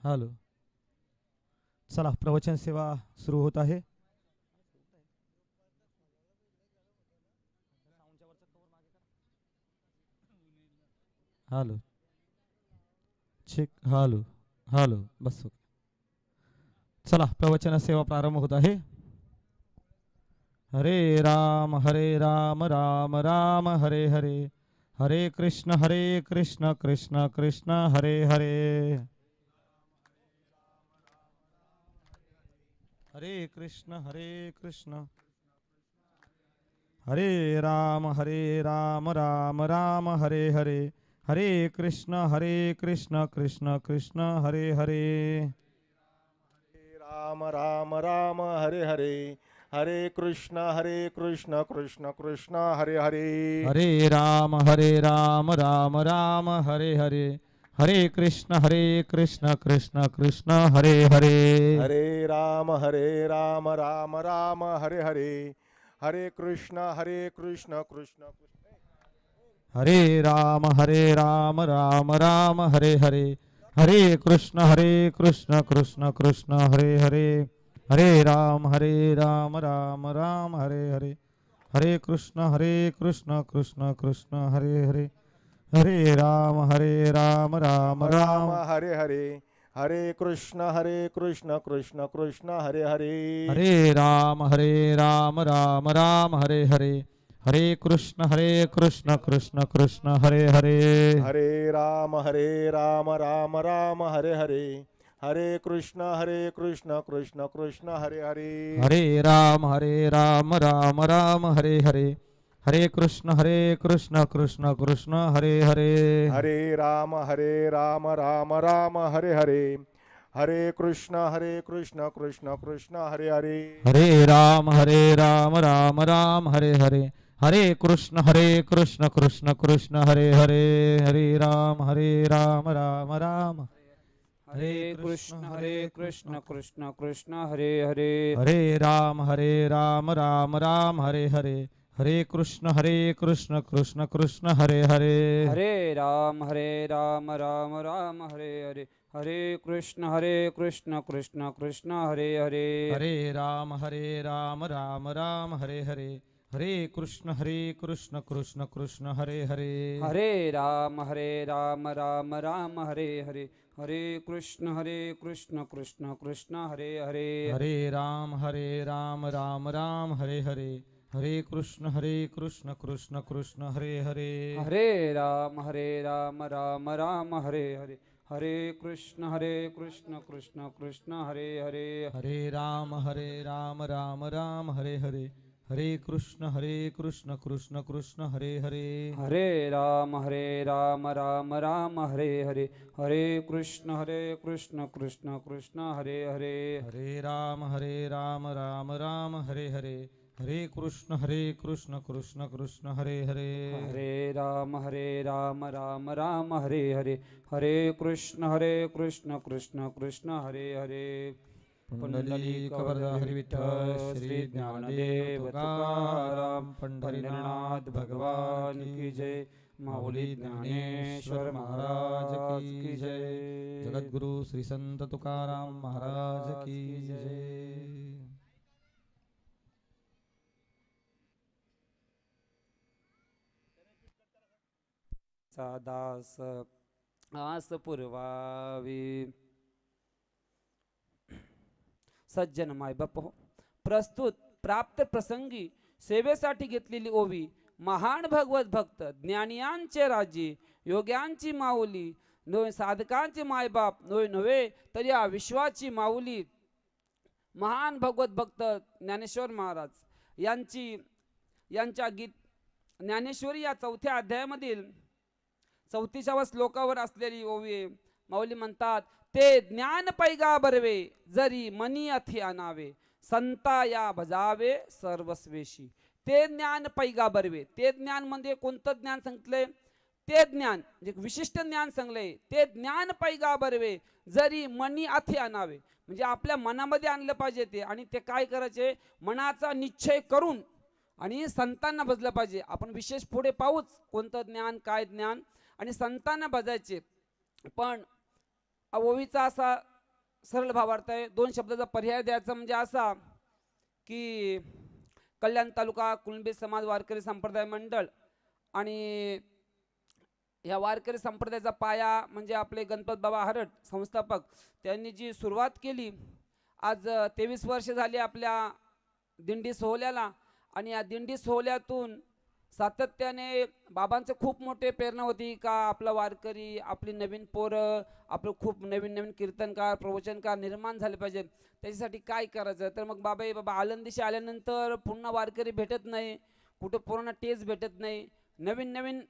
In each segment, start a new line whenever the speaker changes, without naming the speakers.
Hello. चला प्रवचन सेवा सुरू होत आहे. Hello check. हॅलो हॅलो बस. चला प्रवचन सेवा प्रारंभ होत आहे. हरे राम राम राम हरे हरे, हरे कृष्ण कृष्ण कृष्ण हरे हरे, हरे कृष्ण हरे राम राम राम हरे हरे, हरे कृष्ण कृष्ण कृष्ण हरे हरे,
राम राम राम हरे हरे, हरे कृष्ण कृष्ण कृष्ण हरे हरे,
हरे राम राम राम हरे हरे, हरे कृष्ण कृष्ण कृष्ण हरे हरे,
हरे राम राम राम हरे हरे, हरे कृष्ण कृष्ण कृष्ण
हरे राम राम राम हरे हरे, हरे कृष्ण कृष्ण कृष्ण हरे हरे, हरे राम राम राम हरे हरे, हरे कृष्ण कृष्ण कृष्ण हरे हरे, हरे राम राम
राम
राम
हरे हरे, हरे कृष्ण कृष्ण कृष्ण हरे हरे,
हरे राम राम राम हरे हरे, हरे कृष्ण कृष्ण कृष्ण हरे हरे,
हरे राम राम राम हरे हरे, हरे कृष्ण कृष्ण कृष्ण हरे हरे,
हरे राम राम राम हरे हरे, हरे कृष्ण कृष्ण कृष्ण हरे हरे,
हरे राम राम राम हरे हरे, हरे कृष्ण कृष्ण कृष्ण हरे हरे,
हरे राम राम राम हरे हरे, हरे कृष्ण कृष्ण कृष्ण हरे हरे, हरे राम राम राम
हरे कृष्ण कृष्ण कृष्ण हरे हरे,
हरे राम राम राम हरे हरे, हरे कृष्ण कृष्ण कृष्ण हरे हरे,
हरे राम राम राम हरे हरे, हरे कृष्ण कृष्ण कृष्ण हरे हरे,
हरे राम राम राम हरे हरे, हरे कृष्ण कृष्ण कृष्ण हरे हरे,
हरे राम राम राम हरे हरे, हरे कृष्ण कृष्ण कृष्ण हरे हरे,
हरे राम राम राम हरे हरे, हरे कृष्ण कृष्ण कृष्ण हरे हरे,
हरे राम राम राम हरे हरे, हरे कृष्ण कृष्ण कृष्ण हरे हरे,
हरे राम राम राम हरे हरे, हरे कृष्ण कृष्ण कृष्ण हरे हरे,
हरे राम राम राम हरे हरे, हरे कृष्ण कृष्ण कृष्ण हरे हरे,
हरे राम राम राम हरे हरे, हरे कृष्ण कृष्ण कृष्ण हरे हरे,
हरे राम राम राम हरे हरे, हरे कृष्ण कृष्ण कृष्ण हरे हरे,
पुंडलिक वरदा हरी विठ्ठल श्री ज्ञानदेव तुकाराम पंढरीनाथ भगवान की जय, माऊली ज्ञानेश्वर महाराज की जय, जगद्गुरु श्री संत तुकाराम महाराज की जय.
दास आस पुरवावी. सज्जन माय बाप हो, प्रस्तुत प्राप्त प्रसंगी सेवेसाठी घेतलेली ओवी महान भगवत भक्त ज्ञानियांचे राजे योग्यांची माऊली नव्हे साधकांचे मायबाप नव्हे तर या विश्वाची माऊली महान भगवत भक्त ज्ञानेश्वर महाराज यांच्या गीत ज्ञानेश्वरी या 4थ्या अध्यायामधील 34व्या श्लोकावर असलेली ओवी माऊली म्हणतात, ते ज्ञान पैगा बरवे जरी मनी अथी आणावे संता या भजावे सर्वस्वेशी. ते ज्ञान पैगा बरवे, ते ज्ञान म्हणजे कोणतं ज्ञान सांगितलंय, ते ज्ञान म्हणजे विशिष्ट ज्ञान सांगलंय, ते ज्ञान पैगा बरवे जरी मनी अथी आणावे, म्हणजे आपल्या मनामध्ये आणलं पाहिजे ते, आणि ते काय करायचे, मनाचा निश्चय करून आणि संतांना भजलं पाहिजे. आपण विशेष पुढे पाहूच कोणतं ज्ञान काय ज्ञान, आणि संतांना भजायचे. पण ओवीचा असा सरळ भावार्थ आहे. 2 शब्दाचा पर्याय द्यायचा म्हणजे असा की कल्याण तालुका कुणबी समाज वारकरी संप्रदाय मंडळ आणि या वारकरी संप्रदायाचा पाया म्हणजे आपले गणपत बाबा हरट संस्थापक, त्यांनी जी सुरुवात केली, आज 23 वर्ष झाली आपल्या दिंडी सोहळ्याला. आणि या दिंडी सोहळ्यातून सातत्याने बाबांचं खूप मोठे प्रेरणा होती का आपला वारकरी, आपली नवीन पोरं, आपलं खूप नवीन नवीन कीर्तनकार प्रवचनकार निर्माण झाले पाहिजे. त्याच्यासाठी काय करायचं, तर मग बाबा आळंदीशी आल्यानंतर पुन्हा वारकरी भेटत नाही, कुठं पूर्ण टेज भेटत नाही. नवीन नवीन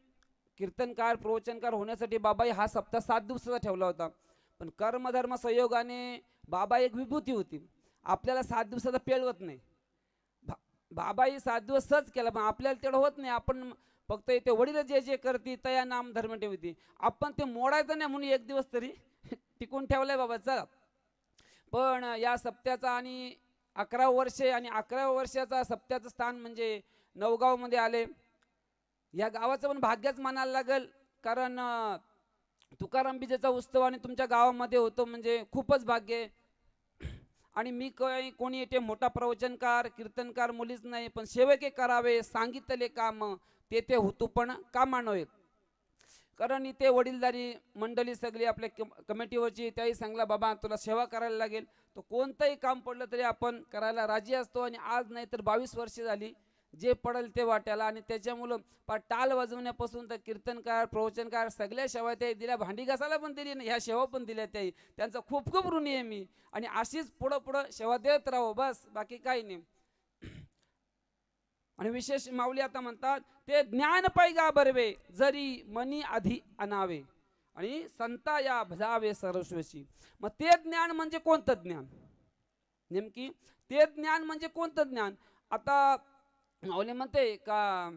कीर्तनकार प्रवचनकार होण्यासाठी बाबाई हा सप्ताह 7 दिवसाचा ठेवला होता. पण कर्मधर्म संयोगाने बाबा एक विभूती होती, आपल्याला 7 दिवसाचा पेळवत नाही. बाबाई 7 दिवस सहज केला, पण आपल्याला तेवढं होत नाही. आपण फक्त ते वडील जे जे करती तया नाम धर्म ठेवती, आपण ते मोडायचं नाही म्हणून 1 दिवस तरी टिकून ठेवलाय बाबा. चला, पण या सप्त्याचा आणि 11 वर्षे आणि 11व्या वर्षाचा सप्त्याचं स्थान म्हणजे नवगावमध्ये आले. या गावाचं पण भाग्यच मानायला लागेल, कारण तुकाराम बीजेचा उत्सव आणि तुमच्या गावामध्ये होतो म्हणजे खूपच भाग्य. आणि मी कोणी येते मोठा प्रवचनकार कीर्तनकार मुलीच नाही, पण सेवके करावे सांगितले काम ते ते होतो पण कामा नव्हे. कारण इथे वडीलधारी मंडळी सगळी आपल्या कमिटीवरची त्याही सांगला बाबा तुला सेवा करायला लागेल, तर कोणतंही काम पडलं तरी आपण करायला राजी असतो. आणि आज नाही तर 22 वर्ष झाली जे पडेल ते वाट्याला. आणि त्याच्यामुळं टाल वाजवण्यापासून तर कीर्तनकार प्रवचनकार सगळ्या सेवा त्या दिल्या, भांडी घासायला पण दिली ह्या सेवा पण दिल्या त्याही, त्यांचा खूप खूप ऋणी आहे मी. आणि अशीच पुढं पुढं सेवा देत राहो, बस बाकी काही नाही. आणि विशेष माऊली आता म्हणतात ते ज्ञान पैगा बरवे जरी मनी आधी आणावे आणि संता या भजावे सरस्वशी. मग ते ज्ञान म्हणजे कोणतं ज्ञान, नेमकी ते ज्ञान म्हणजे कोणतं ज्ञान. आता माऊली म्हणते का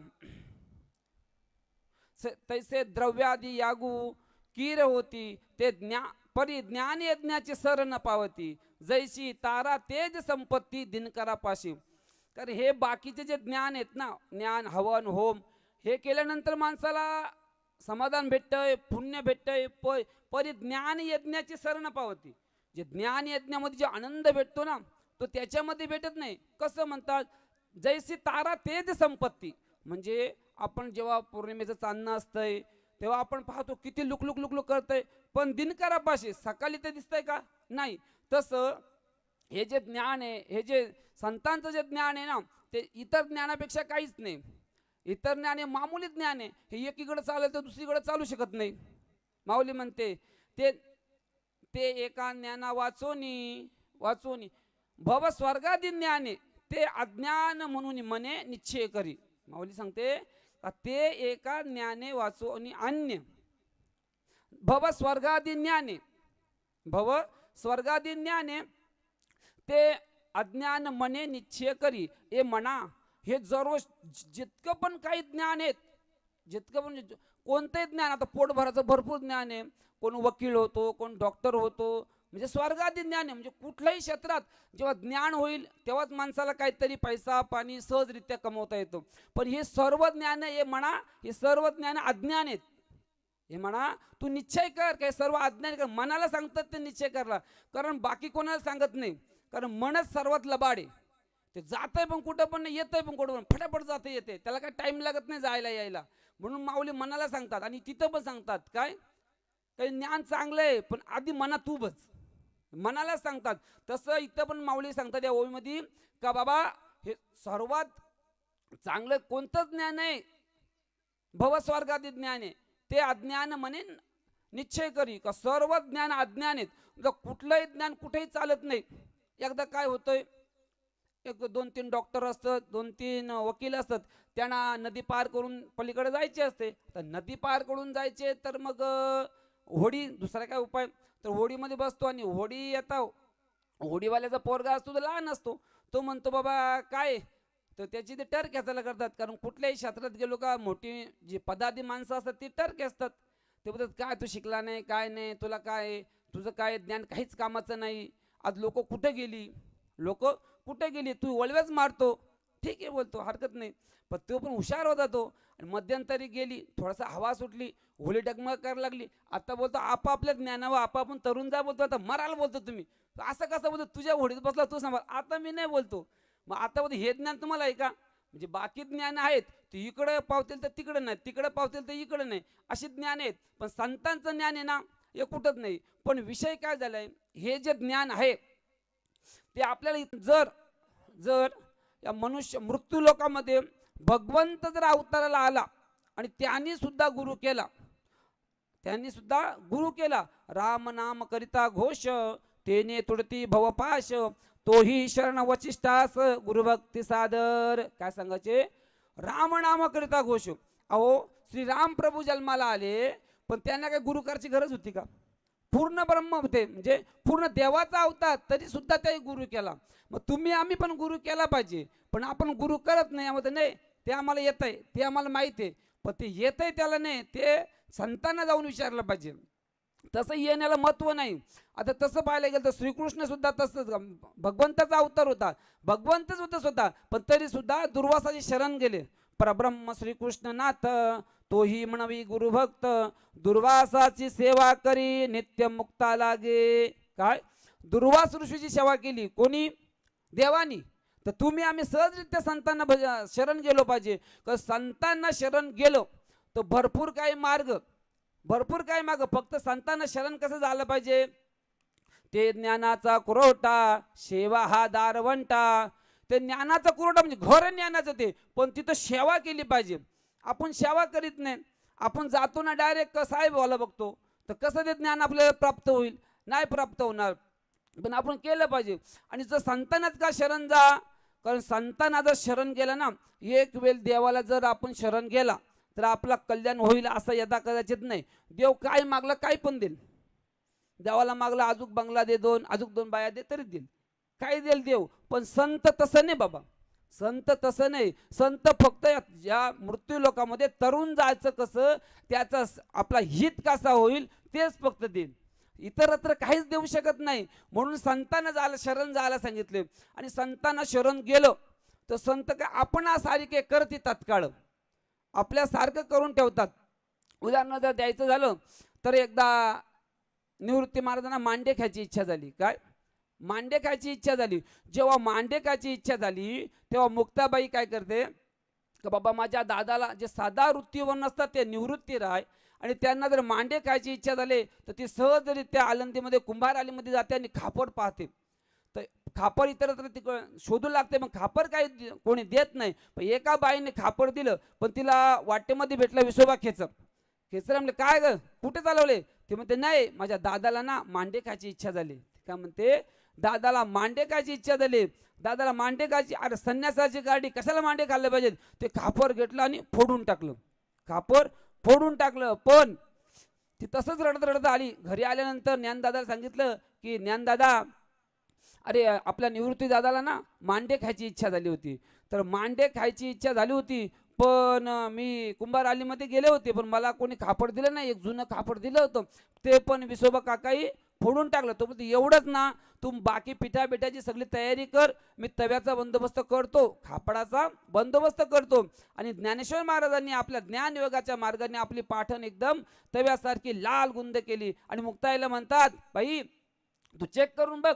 तैसे द्रव्यादी यागू कीर होती ते परी ज्ञान यज्ञाची सर न पावती जैशी तारा तेज संपत्ती दिनकरापाशी. तर हे बाकीचे जे ज्ञान आहेत ना, ज्ञान हवन होम हे केल्यानंतर माणसाला समाधान भेटतंय, पुण्य भेटतंय, परी ज्ञान यज्ञाची सर न पावती. जे ज्ञान यज्ञामध्ये जे आनंद भेटतो ना तो त्याच्यामध्ये भेटत नाही. कसं म्हणतात, जैसी तारा तेज संपत्ती, म्हणजे आपण जेव्हा पौर्णिमेचं चांदणं असतंय तेव्हा आपण पाहतो किती लुकलुक लुकलुक करतंय, पण दिनकरापाशी सकाळी ते दिसतंय का, नाही. तसं हे जे ज्ञान आहे, हे जे संतांचं जे ज्ञान आहे ना, ते इतर ज्ञानापेक्षा काहीच नाही. इतर ज्ञान हे मामूली ज्ञान आहे, हे एकीकडे चालेल तर दुसरीकडे चालू शकत नाही. माऊली म्हणते ते ते एका ज्ञाना वाचोनी भव स्वर्गादी ज्ञाने ते अज्ञान म्हणून मने निश्चय करी. माऊली सांगते ते एका ज्ञाने वाचोनी अन्य भव स्वर्गादी ज्ञाने ते अज्ञान मने निश्चय करी. हे म्हणा हे जरूर जितकं पण काही ज्ञान आहेत, जितकं पण कोणतंही ज्ञान, आता पोट भराचं भरपूर ज्ञान आहे, कोण वकील होतो, कोण डॉक्टर होतो, म्हणजे स्वर्गादी ज्ञान आहे. म्हणजे कुठल्याही क्षेत्रात जेव्हा ज्ञान होईल तेव्हाच माणसाला काहीतरी पैसा पाणी सहजरित्या कमवता येतो. पण हे सर्व ज्ञान हे म्हणा हे सर्व ज्ञान अज्ञान आहेत. हे म्हणा तू निश्चय कर, काय सर्व अज्ञान कर, मनाला सांगतात ते निश्चय करला, कारण बाकी कोणाला सांगत नाही. कारण मनच सर्वात लबाड आहे, ते जातंय पण कुठं पण नाही, येतंय पण कुठं पण, फटाफट जाते येते, त्याला काय टाइम लागत नाही जायला यायला. म्हणून माऊली मनाला सांगतात आणि तिथं पण सांगतात काय काही ज्ञान चांगलं आहे पण आधी मनात तू बस, मनाला सांगतात. तसं इथं पण माऊली सांगतात या ओळीमध्ये का बाबा हे सर्वात चांगलं कोणतं ज्ञान आहे, भवस्वर्गादी ज्ञान आहे, ते अज्ञान म्हणे निश्चय करी. का सर्व ज्ञान अज्ञान आहेत, कुठलंही ज्ञान कुठेही चालत नाही. एकदा काय होतंय, एक 2-3 डॉक्टर असतात, 2-3 वकील असतात, त्यांना नदी पार करून पलीकडे जायचे असते. तर नदी पार करून जायचे तर मग होडी, दुसरा काय उपाय, तर होडीमध्ये बसतो आणि होडी येता होडीवाल्याचा पोरगा असतो तर लहान असतो, तो म्हणतो बाबा काय, तर त्याची ते टर्क खेचायला करतात. कारण कुठल्याही क्षेत्रात गेलो का मोठी जी पदाधी माणसं असतात ती टर्क असतात. ते बोलतात काय तू शिकला नाही, काय नाही, तुला काय, तुझं काय ज्ञान काहीच कामाचं नाही, आज लोक कुठे गेली, तू वळव्याच मारतो. ठीक आहे बोलतो, हरकत नाही, पण तो पण हुशार होता तो. आणि मध्यंतरी गेली, थोडासा हवा सुटली, होली डगमग करायला लागली. आता बोलतो आपापल्या ज्ञानावर आपापण तरुण जा बोलतो, आता मराल बोलतो तुम्ही असं कसं बोलतो, तुझ्या होडीत बसला तू सांभाळ, आता मी नाही बोलतो. मग आता बोलतो हे ज्ञान तुम्हाला आहे का? म्हणजे बाकी ज्ञान आहेत ते इकडे पावतील तर तिकडे नाही, तिकडे पावतील तर इकडे नाही, अशी ज्ञान आहेत. पण संतांचं ज्ञान आहे ना हे कुठंच नाही. पण विषय काय झालाय, हे जे ज्ञान आहे ते आपल्याला जर जर या मनुष्य मृत्यू लोकामध्ये भगवंत जर अवताराला आला आणि त्यांनी सुद्धा गुरु केला, राम नाम करिता घोष, तेने तुडती भवपाश, तोही शरण वचिष्ठास गुरुभक्ती सादर. काय सांगायचे? राम नाम करिता घोष. अहो श्रीराम प्रभू जन्माला आले, पण त्यांना काही गुरु करायची गरज होती का? पूर्ण ब्रह्म होते, म्हणजे पूर्ण देवाचा अवतार, तरी सुद्धा त्याही गुरु केला. मग तुम्ही आम्ही पण गुरु केला पाहिजे, पण आपण गुरु करत नाही. आम्हाला नाही, ते आम्हाला येत आहे, ते आम्हाला माहिती आहे, पण ते येत आहे त्याला नाही, ते संतांना जाऊन विचारलं पाहिजे. तसं येण्याला महत्व नाही. आता तसं पाहायला गेलं तर श्रीकृष्ण सुद्धा तसंच भगवंताचा अवतार होता, भगवंतच होता स्वतः, पण तरी सुद्धा दुर्वासाची शरण गेले. परब्रह्म श्रीकृष्ण नाथ, तोही म्हणवी गुरुभक्त, दुर्वासाची सेवा करी नित्य मुक्ता लागे. काय? दुर्वास ऋषीची सेवा केली कोणी? देवानी. तर तुम्ही आम्ही सहजरित्या संतांना शरण गेलो पाहिजे. संतांना शरण गेलो तर भरपूर काही मार्ग फक्त संतांना शरण कसं झालं पाहिजे? ते ज्ञानाचा कुरवठा, सेवा हा दारवंटा. ते ज्ञानाचा कुरवठा म्हणजे घर ज्ञानाचं ते, पण तिथं सेवा केली पाहिजे. आपण सेवा करीत नाही, आपण जातो ना डायरेक्ट साहेब व्हायला बघतो, तर कसं ते ज्ञान आपल्याला प्राप्त होईल? नाही प्राप्त होणार. पण आपण केलं पाहिजे. आणि जर संतांनाच का शरण जा, कारण संतांना जर शरण गेलं ना, एक वेळ देवाला जर आपण शरण गेला तर आपला कल्याण होईल असं यदा कदाचित नाही. देव काय मागला काय पण देईल. देवाला मागला अजूक बंगला दे, अजूक दोन बाया दे, तरी देईल, काय देईल देव. पण संत तसं नाही बाबा, संत तसं नाही. संत फक्त या मृत्यू लोकामध्ये तरुण जायचं कसं, त्याचा आपला हित कसा होईल तेच फक्त देईल, इतरत्र काहीच देऊ शकत नाही. म्हणून संतांना शरण जायला सांगितले. आणि संतांना शरण गेलो तर संत काय आपण सारखे करते, तात्काळ आपल्यासारखं करून ठेवतात. उदाहरण जर द्यायचं झालं तर एकदा निवृत्ती महाराजांना मांडे खायची इच्छा झाली. काय? मांडे खायची इच्छा झाली. जेव्हा मांडे खायची इच्छा झाली तेव्हा मुक्ताबाई काय करते का, बाबा माझ्या दादाला जे साधा वृत्तीवर नसतात ते निवृत्ती राय, आणि त्यांना जर मांडे खायची इच्छा झाली तर ती सहजरित्या आळंदीमध्ये कुंभार आलीमध्ये जाते आणि खापर पाहते. तर खापर इतरत्र तिकडं शोधू लागते, मग खापर काही कोणी देत नाही. पण एका बाईने खापर दिलं, पण तिला वाटेमध्ये भेटला विसोबा खेचर. म्हणले काय ग, कुठे चालवले? ते म्हणते नाही, माझ्या दादाला ना मांडे खायची इच्छा झाली. काय म्हणते? दादाला मांडे खायची इच्छा झाली. दादाला मांडे खायची. अरे संन्यासाची गाडी, कशाला मांडे खाल्ले पाहिजेत? ते खापर घेतलं आणि फोडून टाकलं, खापर फोडून टाकलं. पण ती तसंच रडत रडत आली. घरी आल्यानंतर ज्ञानदादाला सांगितलं की ज्ञानदादा, अरे आपल्या निवृत्ती दादाला ना मांडे खायची इच्छा झाली होती. तर मांडे खायची इच्छा झाली होती, पण मी कुंभार आलीमध्ये गेले होते, पण मला कोणी खापड दिलं नाही. एक जुनं खापड दिलं होतं, ते पण विसोबा काकाई फोडून टाकलं. तो म्हणते एवढंच ना, तू बाकी पिठा बिठाची सगळी तयारी कर, मी तव्याचा बंदोबस्त करतो, खापडाचा बंदोबस्त करतो. आणि ज्ञानेश्वर महाराजांनी आपल्या ज्ञानयोगाच्या मार्गाने आपली पाठण एकदम तव्यासारखी लाल गुंद केली. आणि मुक्ताईला म्हणतात, बाई तू चेक करून बघ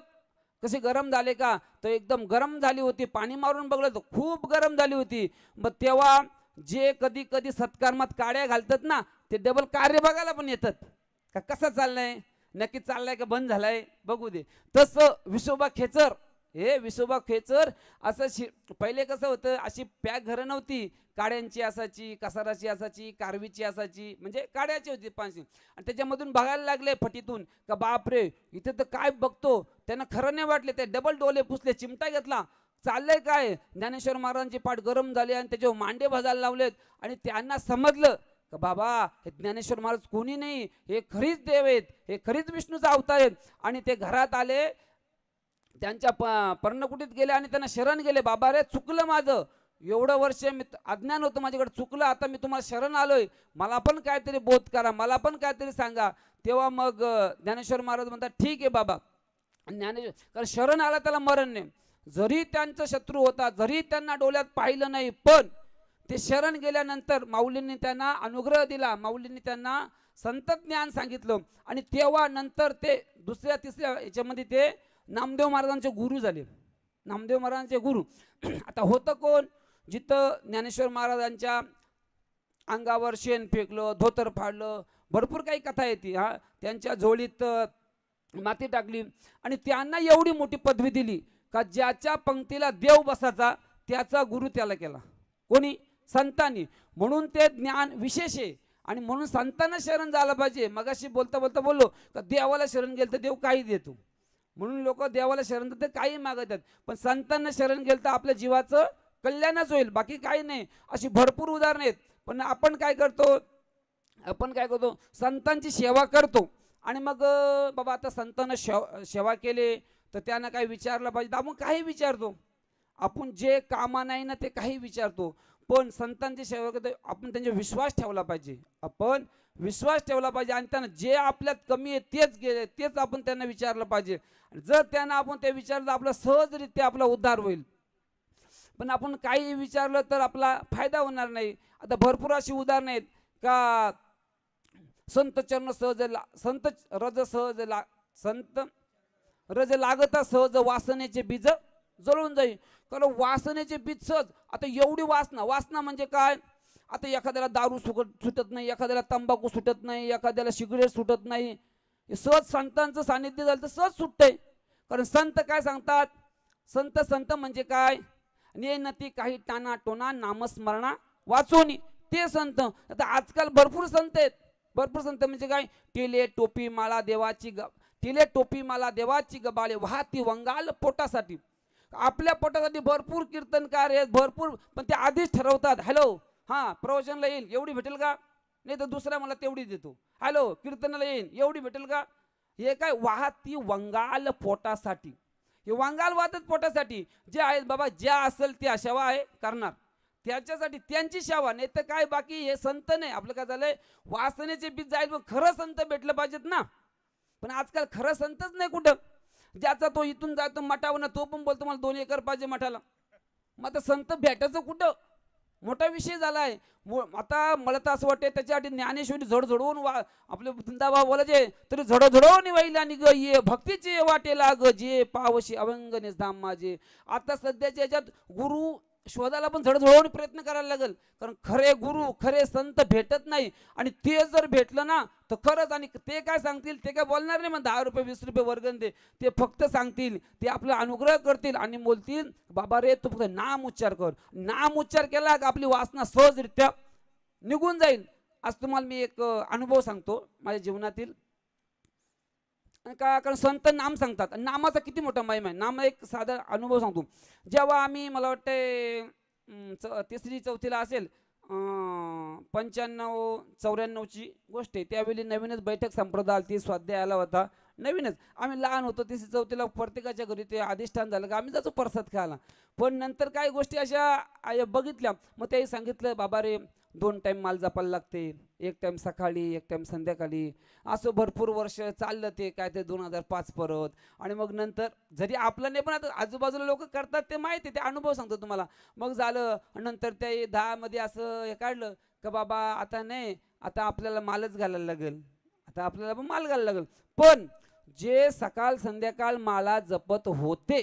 कशी गरम झाले का? तर एकदम गरम झाली होती. पाणी मारून बघलं तर खूप गरम झाली होती. मग तेव्हा जे कधी कधी सत्कर्मात काड्या घालतात ना, ते डबल कार्य बघायला पण येतात का, कसं चाललंय, नक्की चाललंय का बंद झालाय, बघू दे. तसं विसोबा खेचर, हे विसोबा खेचर असं पहिले कसं होतं, अशी पॅक घरं नव्हती. काड्यांची असायची, कसाराची असायची, कारवीची असायची, म्हणजे काड्याची होती 500. आणि त्याच्यामधून बघायला लागले फटीतून का बापरे इथे तर काय बघतो. त्यांना खरं नाही वाटले, ते डबल डोले पुसले, चिमटा घेतला, चाललंय काय. ज्ञानेश्वर महाराजांची पाठ गरम झाली आणि त्याच्यावर मांडे भाजायला लावलेत. आणि त्यांना समजलं का बाबा हे ज्ञानेश्वर महाराज कोणी नाही, हे खरीच देव आहेत, हे खरीच विष्णूचा अवतार आहेत. आणि ते घरात आले, त्यांच्या पर्णकुटीत गेले आणि त्यांना शरण गेले. बाबा रे चुकलं माझं, एवढं वर्ष मी अज्ञान होतं माझ्याकडे, चुकलं, आता मी तुम्हाला शरण आलोय, मला पण काहीतरी बोध करा, मला पण काहीतरी सांगा. तेव्हा मग ज्ञानेश्वर महाराज म्हणतात ठीक आहे बाबा. ज्ञानेश्वर, कारण शरण आला त्याला मरण नाही. जरी त्यांचा शत्रू होता, जरी त्यांना डोळ्यात पाहिलं नाही, पण ते शरण गेल्यानंतर माऊलींनी त्यांना अनुग्रह दिला, माऊलींनी त्यांना संत ज्ञान सांगितलं. आणि तेव्हा नंतर ते दुसऱ्या तिसऱ्या याच्यामध्ये ते नामदेव महाराजांचे गुरु झाले. नामदेव महाराजांचे गुरु आता होतं कोण, जिथं ज्ञानेश्वर महाराजांच्या अंगावर शेण फेकलं, धोतर फाडलं, भरपूर काही कथा येते. हा, त्यांच्या झोळीत माती टाकली आणि त्यांना एवढी मोठी पदवी दिली का ज्याच्या पंक्तीला देव बसायचा त्याचा गुरु त्याला केला. कोणी? संतांनी. म्हणून ते ज्ञान विशेष आहे आणि म्हणून संतांना शरण झालं पाहिजे. मगाशी बोलता बोलता बोललो का देवाला शरण गेलं तर देव काही देतो, म्हणून लोक देवाला शरण तर काही मागतात, पण संतांना शरण गेलं तर आपल्या जीवाचं कल्याणच होईल, बाकी काही नाही. अशी भरपूर उदाहरणं आहेत. पण आपण काय करतो, संतांची सेवा करतो आणि मग बाबा आता संतांना सेवा केले तर त्यांना काही विचारलं पाहिजे, आपण काही विचारतो. आपण जे कामा नाही ना ते काही विचारतो. पण संतांची सेवा करतो आपण त्यांचा विश्वास ठेवला पाहिजे. आपण विश्वास ठेवला पाहिजे आणि त्यांना जे आपल्यात कमी आहे तेच आपण त्यांना विचारलं पाहिजे. जर त्यांना आपण ते विचारलं तर आपला सहजरित्या आपला उद्धार होईल. पण आपण काही विचारलं तर आपला फायदा होणार नाही. आता भरपूर अशी उदाहरणं आहेत का संत चरण सहज संत रज लागता सहज वासनेचे बीज जळून जाईल. कारण वासनेचे बीज सहज, आता एवढी वासना म्हणजे काय, आता एखाद्याला दारू सुटत नाही, एखाद्याला तंबाखू सुटत नाही, एखाद्याला सिगरेट सुटत नाही, सहज संतांचं सानिध्य झालं तर सहज सुटतंय. कारण संत काय सांगतात, संत म्हणजे काय, ने नती काही टाना टोना नामस्मरणा वाचोनी, ते संत. आता आजकाल भरपूर संत आहेत. भरपूर संत म्हणजे काय, टिले टोपी माळा देवाची गबाळे वाहती वंगाल पोटासाठी. आपल्या पोटासाठी भरपूर कीर्तनकार आहेत, भरपूर, पण ते आधीच ठरवतात, हॅलो हां प्रवचनाला येईल एवढी भेटेल का, नाही तर दुसरा मला तेवढी देतो, हॅलो कीर्तनाला येईल एवढी भेटेल का. हे काय, वाहती वंगाल पोटासाठी. हे वंगाल वाहतात पोटासाठी. जे आहेत बाबा, ज्या असेल त्या सेवा आहे करणार, त्याच्यासाठी त्यांची सेवा, नाही तर काय बाकी हे संत नाही. आपलं काय झालंय, वासनेचे बीज जाईल, पण खरं संत भेटलं पाहिजेत ना. पण आजकाल खरं संतच नाही कुठं. ज्याचा तो इथून जातो मठावर, तो पण बोलतो मला 2 एकर पाहिजे मठाला. मग आता संत भेटायचं कुठं, मोठा विषय झालाय. आता मला तर असं वाटतं त्याच्यासाठी ज्ञानेश्वरी झडझडवून आपले वृंदाबा बोलायचे तरी झडझडवून वाईल आणि ग ये भक्तीचे वाटेला ग जे पावशी अवंगनेस धाम माझे. आता सध्याच्या याच्यात गुरु शोधायला पण झडझडवून प्रयत्न करायला लागेल. कारण खरे गुरु खरे संत भेटत नाही. आणि ते जर भेटलं ना तर खरंच, आणि ते काय सांगतील, ते काय बोलणार नाही मग 10 रुपये 20 रुपये वर्गण दे, ते फक्त सांगतील, ते आपला अनुग्रह करतील आणि बोलतील बाबा रे तू फक्त नाम उच्चार कर. नाम उच्चार केला का आपली वासना सहजरित्या निघून जाईल. आज तुम्हाला मी एक अनुभव सांगतो माझ्या जीवनातील. का, कारण संत नाम सांगतात, नामाचा किती मोठा महिमा आहे. नाम एक साधा अनुभव सांगतो. जेव्हा आम्ही, मला वाटते 3री 4थीला असेल, 95-94ची गोष्ट आहे, त्यावेळी नवीनच बैठक संप्रदाय आली, स्वाध्याय आला होता, नवीनच. आम्ही लहान होतो, 3री 4थीला प्रत्येकाच्या घरी ते अधिष्ठान झालं का आम्ही जातो प्रसाद खायला. पण नंतर काही गोष्टी अशा बघितल्या, मग त्याही सांगितलं बाबा रे 2 टाईम माल जपायला लागते, 1 टाईम सकाळी 1 टाईम संध्याकाळी. असं भरपूर वर्ष चाललं ते काय ते 2005 परत. आणि मग नंतर जरी आपलं नाही, पण आता आजूबाजूला लोक करतात ते माहिती आहे, ते अनुभव सांगतो तुम्हाला. मग झालं नंतर ते 10 मध्ये असं हे काढलं का बाबा आता नाही, आता आपल्याला मालच घालायला लागेल, आता आपल्याला पण माल घालायला लागेल. पण जे सकाळ संध्याकाळ माला जपत होते,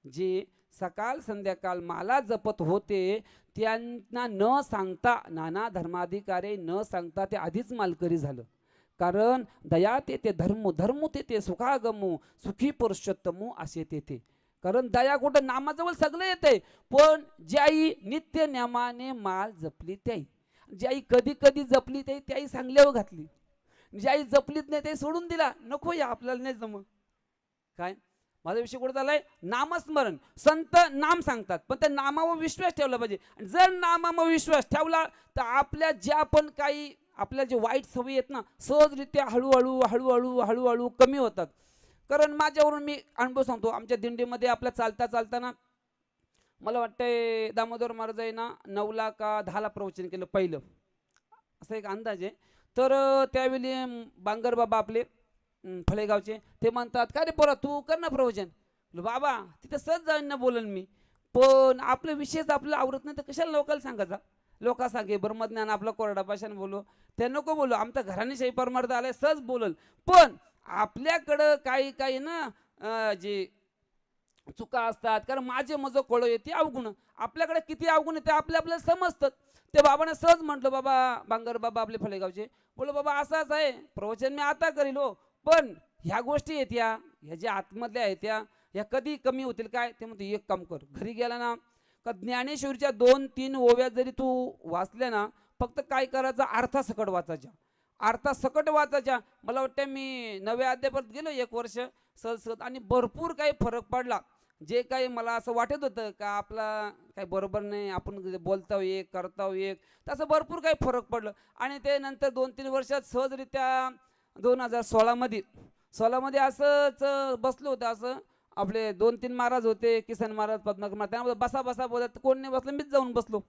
जे सकाळ संध्याकाळ माला जपत होते, त्यांना न सांगता, नाना धर्माधिकारी न सांगता ते आधीच मालकरी झालं. कारण दया ते धर्म, धर्म ते सुखागमू, सुखी पुरुषोत्तमू असे ते. कारण दया कुठं, नामाजवळ सगळं येते. पण ज्याई नित्य नियमाने माल जपली त्याई, ज्याई कधी कधी जपली त्याई सांगल्यावर घातली, ज्याई जपलीत नाही ते सोडून दिला, नको या आपल्याला नाही जम. काय माझा विषय कुठं झालाय, नामस्मरण. संत नाम सांगतात, पण त्या नामावर विश्वास ठेवला पाहिजे. आणि जर नामावर विश्वास ठेवला तर आपल्या ज्या पण काही आपल्या जे वाईट सवयी आहेत ना, सहजरित्या हळूहळू कमी होतात. कारण माझ्यावरून मी अनुभव सांगतो. आमच्या दिंडीमध्ये आपल्या चालताना मला वाटतंय दामोदर महाराज आहे ना 9ला का 10ला प्रवचन केलं पहिलं, असा एक अंदाज आहे. तर त्यावेळी बांगर बाबा आपले फळेगावचे ते म्हणतात का रे पोरा तू कर ना प्रवचन. बाबा तिथे सहज जाईन ना बोलन मी, पण आपलं विषयच आपलं आवडत नाही तर कशाला लोकांना सांगायचा. लोक सांगे ब्रह्मज्ञान आपलं कोरडा भाषाने बोलू, ते नको बोलू, आमच्या घराने शाही परमार्थ आलाय सहज बोलल. पण आपल्याकडं काही ना जे चुका असतात, कारण माझे मज कोळ येते अवगुण. आपल्याकडे किती अवगुण आहे ते आपल्याला समजतात. ते बाबांना सहज म्हटलं, बाबा बांगर बाबा आपले फळेगावचे, बोलो बाबा असंच आहे प्रवचन मी आता करील हो, पण ह्या गोष्टी आहेत ह्या ज्या आतमधल्या आहेत ह्या कधी कमी होतील काय. ते म्हणते एक काम कर, घरी गेला ना का ज्ञानेश्वरीच्या 2-3 ओव्या जरी तू वाचल्या ना, फक्त काय करायचं अर्थासकट वाचायच्या, अर्थासकट वाचायच्या. मला वाटतं मी 9व्या अध्यायापर्यंत गेलो 1 वर्ष सहज आणि भरपूर काही फरक पडला. जे काही मला असं वाटत होतं का आपला काही बरोबर नाही, आपण बोलतो एक करतो एक, तसं भरपूर काही फरक पडलं. आणि ते नंतर 2-3 वर्षात सहजरित्या 2016मध्ये असंच बसलो होतं. असं आपले 2-3 महाराज होते, किसन महाराज, पद्माकर महाराज, त्यामुळे बसा बसा बोलत कोण नाही बसलं, मीच जाऊन बसलो.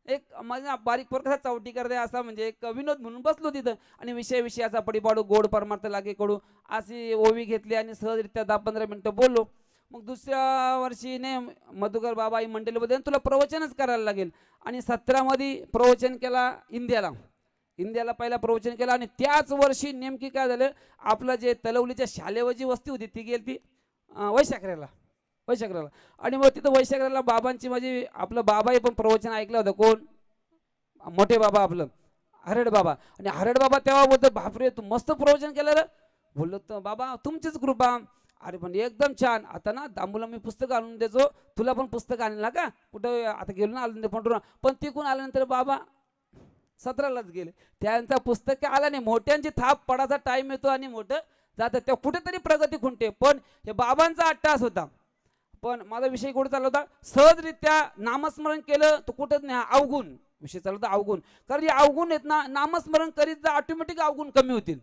एक माझा बारीक पोर कसा चावटी करते असा, म्हणजे एक विनोद म्हणून बसलो तिथं. आणि विषयाचा पडीपाडू गोड परमार्थ लागे कडू अशी ओवी घेतली आणि सहजरित्या 10-15 मिनिटं बोललो. मग दुसऱ्या वर्षी ने मधुकर बाबा आई मंडळीमध्ये तुला प्रवचनच करायला लागेल. आणि 17मध्ये प्रवचन केला इंडियाला पहिला प्रवचन केला. आणि त्याच वर्षी नेमकी काय झालं, आपलं जे तलवलीच्या शालेवजी वस्ती होती ती गेली ती वैशाखऱ्याला. आणि मग तिथं वैशाखऱ्याला बाबांची माझी आपलं बाबाही पण प्रवचन ऐकलं होतं. कोण? मोठे बाबा आपलं हरड बाबा. आणि हरड बाबा तेव्हा बोलतो, बापरे तू मस्त प्रवचन केलं रे. बोललो तर बाबा तुमचीच कृपा. अरे पण एकदम छान. आता ना दांबूला मी पुस्तक आणून देतो, तुला पण पुस्तक आणलं का. कुठं आता गेलो ना आलं पंढरपूर, पण तिकून आल्यानंतर बाबा 17लाच गेले. त्यांचा पुस्तक आला नाही. मोठ्यांची थाप पडायचा टाइम येतो आणि मोठं जातं, तेव्हा कुठेतरी प्रगती खुंटते. पण हे बाबांचा अट्टास होता. पण माझा विषय कुठे चालला होता, सहजरित्या नामस्मरण केलं तर कुठंच नाही, अवगुण विषय चालला होता. अवगुण, कारण हे अवगुण आहेत ना, नामस्मरण करीत जा ऑटोमॅटिक अवगुण कमी होतील.